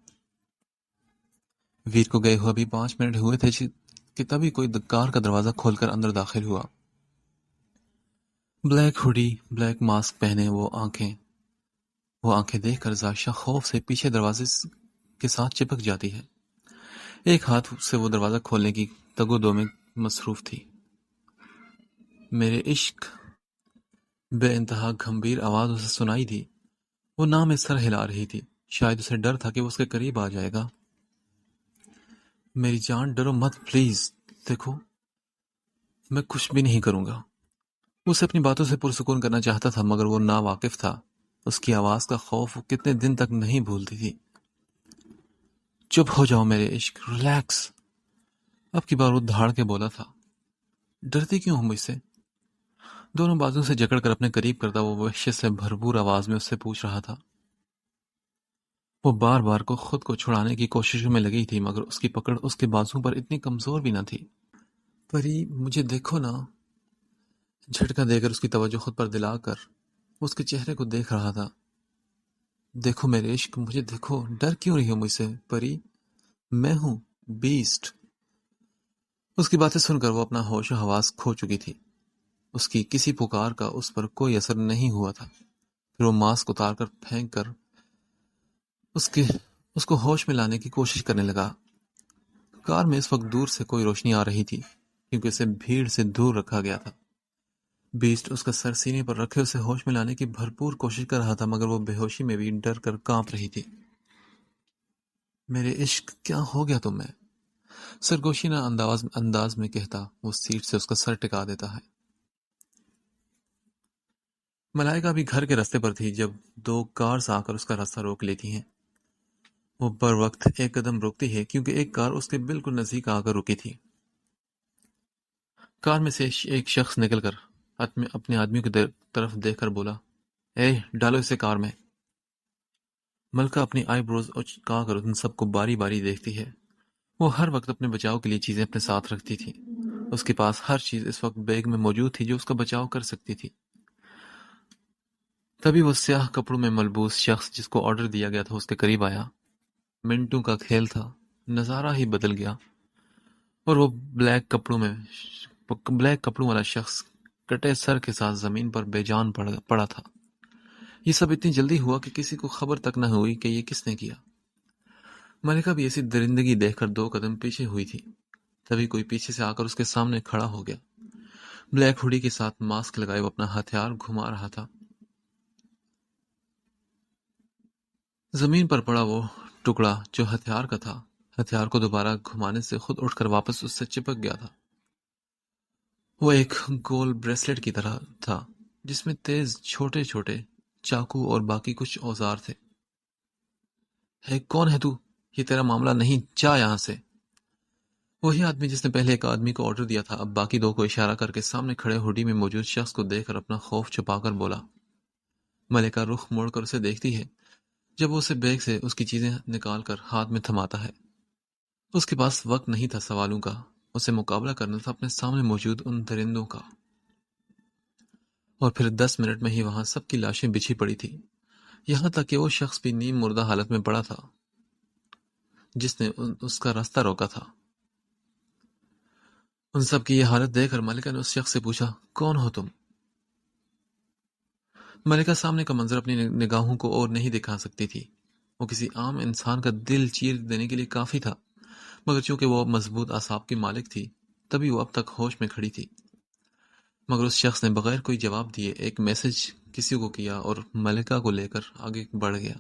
ویر کو گئے ہوئے ابھی 5 منٹ ہوئے تھے کہ تبھی کوئی کار کا دروازہ کھول کر اندر داخل ہوا۔ بلیک ہوڈی، بلیک ماسک پہنے وہ آنکھیں دیکھ کر زائشہ خوف سے پیچھے دروازے کے ساتھ چپک جاتی ہے۔ ایک ہاتھ سے وہ دروازہ کھولنے کی تگو دو میں مصروف تھی۔ میرے عشق، بے انتہا گھمبیر آواز اسے سنائی دی۔ وہ نہ میں سر ہلا رہی تھی، شاید اسے ڈر تھا کہ وہ اس کے قریب آ جائے گا۔ میری جان ڈرو مت پلیز، دیکھو میں کچھ بھی نہیں کروں گا۔ اسے اپنی باتوں سے پرسکون کرنا چاہتا تھا مگر وہ نا واقف تھا۔ اس کی آواز کا خوف وہ کتنے دن تک نہیں بھولتی تھی۔ چپ ہو جاؤ میرے عشق، ریلیکس۔ اب کی بار وہ دھاڑ کے بولا تھا۔ ڈرتی کیوں ہو مجھ سے؟ دونوں بازو سے جکڑ کر اپنے قریب کرتا وہ وحشت سے بھرپور آواز میں اس سے پوچھ رہا تھا۔ وہ بار بار کو خود کو چھڑانے کی کوششوں میں لگی تھی مگر اس کی پکڑ اس کے بازو پر اتنی کمزور بھی نہ تھی۔ پری مجھے دیکھو نا۔ جھٹکا دے کر اس کی توجہ خود پر دلا کر اس کے چہرے کو دیکھ رہا تھا۔ دیکھو میرے عشق، مجھے دیکھو، ڈر کیوں رہی ہو مجھ سے پری؟ میں ہوں بیسٹ۔ اس کی باتیں سن کر وہ اپنا ہوش و حواس کھو چکی تھی۔ اس کی کسی پکار کا اس پر کوئی اثر نہیں ہوا تھا۔ پھر وہ ماسک اتار کر پھینک کر اس کو ہوش میں لانے کی کوشش کرنے لگا۔ کار میں اس وقت دور سے کوئی روشنی آ رہی تھی کیونکہ اسے بھیڑ سے دور رکھا گیا تھا۔ بیسٹ اس کا سر سینے پر رکھے اسے ہوش میں لانے کی بھرپور کوشش کر رہا تھا مگر وہ بے ہوشی میں بھی ڈر کر کانپ رہی تھی۔ میرے عشق، کیا ہو گیا تم میں؟ سرگوشی نہ انداز میں کہتا وہ سیٹ سے اس کا سر ٹکا دیتا ہے۔ ملائکہ بھی گھر کے راستے پر تھی جب 2 کارز آ کر اس کا راستہ روک لیتی ہیں۔ وہ بر وقت ایک قدم روکتی ہے کیونکہ ایک کار اس کے بالکل نزدیک آ کر رکی تھی۔ کار میں سے ایک شخص نکل کر اپنے آدمیوں کی طرف دیکھ کر بولا، اے ڈالو اسے کار میں۔ ملکہ اپنی آئی بروز اچکا کر ان سب کو باری باری دیکھتی ہے۔ وہ ہر وقت اپنے بچاؤ کے لیے چیزیں اپنے ساتھ رکھتی تھی۔ اس کے پاس ہر چیز اس وقت بیگ میں موجود تھی جو اس کا بچاؤ کر سکتی تھی۔ تبھی وہ سیاہ کپڑوں میں ملبوس شخص جس کو آرڈر دیا گیا تھا اس کے قریب آیا۔ منٹوں کا کھیل تھا، نظارہ ہی بدل گیا اور وہ بلیک کپڑوں والا شخص کٹے سر کے ساتھ زمین پر بے جان پڑا تھا۔ یہ سب اتنی جلدی ہوا کہ کسی کو خبر تک نہ ہوئی کہ یہ کس نے کیا۔ ملکہ بھی ایسی درندگی دیکھ کر 2 قدم پیچھے ہوئی تھی، تبھی کوئی پیچھے سے آ کر اس کے سامنے کھڑا ہو گیا۔ بلیک ہوڈی کے ساتھ ماسک لگائے وہ اپنا ہتھیار گھما رہا تھا۔ زمین پر پڑا وہ ٹکڑا جو ہتھیار کا تھا، ہتھیار کو دوبارہ گھمانے سے خود اٹھ کر واپس اس سے چپک گیا تھا۔ وہ ایک گول بریسلٹ کی طرح تھا جس میں تیز چھوٹے چھوٹے چاقو اور باقی کچھ اوزار تھے۔ کون ہے تو؟ یہ تیرا معاملہ نہیں، جا یہاں سے۔ وہی آدمی جس نے پہلے ایک آدمی کو آرڈر دیا تھا اب باقی 2 کو اشارہ کر کے سامنے کھڑے ہوڈی میں موجود شخص کو دیکھ کر اپنا خوف چھپا کر بولا۔ ملکہ رخ موڑ کر اسے دیکھتی ہے جب وہ اسے بیگ سے اس کی چیزیں نکال کر ہاتھ میں تھماتا ہے۔ اس کے پاس وقت نہیں تھا سوالوں کا، اسے مقابلہ کرنا تھا اپنے سامنے موجود ان درندوں کا۔ اور پھر 10 منٹ میں ہی وہاں سب کی لاشیں بچھی پڑی تھی، یہاں تک کہ وہ شخص بھی نیم مردہ حالت میں پڑا تھا جس نے اس کا راستہ روکا تھا۔ ان سب کی یہ حالت دیکھ کر ملکہ نے اس شخص سے پوچھا، کون ہو تم؟ ملکہ سامنے کا منظر اپنی نگاہوں کو اور نہیں دکھا سکتی تھی۔ وہ کسی عام انسان کا دل چیر دینے کے لیے کافی تھا، مگر چونکہ وہ مضبوط اعصاب کی مالک تھی تبھی وہ اب تک ہوش میں کھڑی تھی۔ مگر اس شخص نے بغیر کوئی جواب دیے ایک میسج کسی کو کیا اور ملکہ کو لے کر آگے بڑھ گیا۔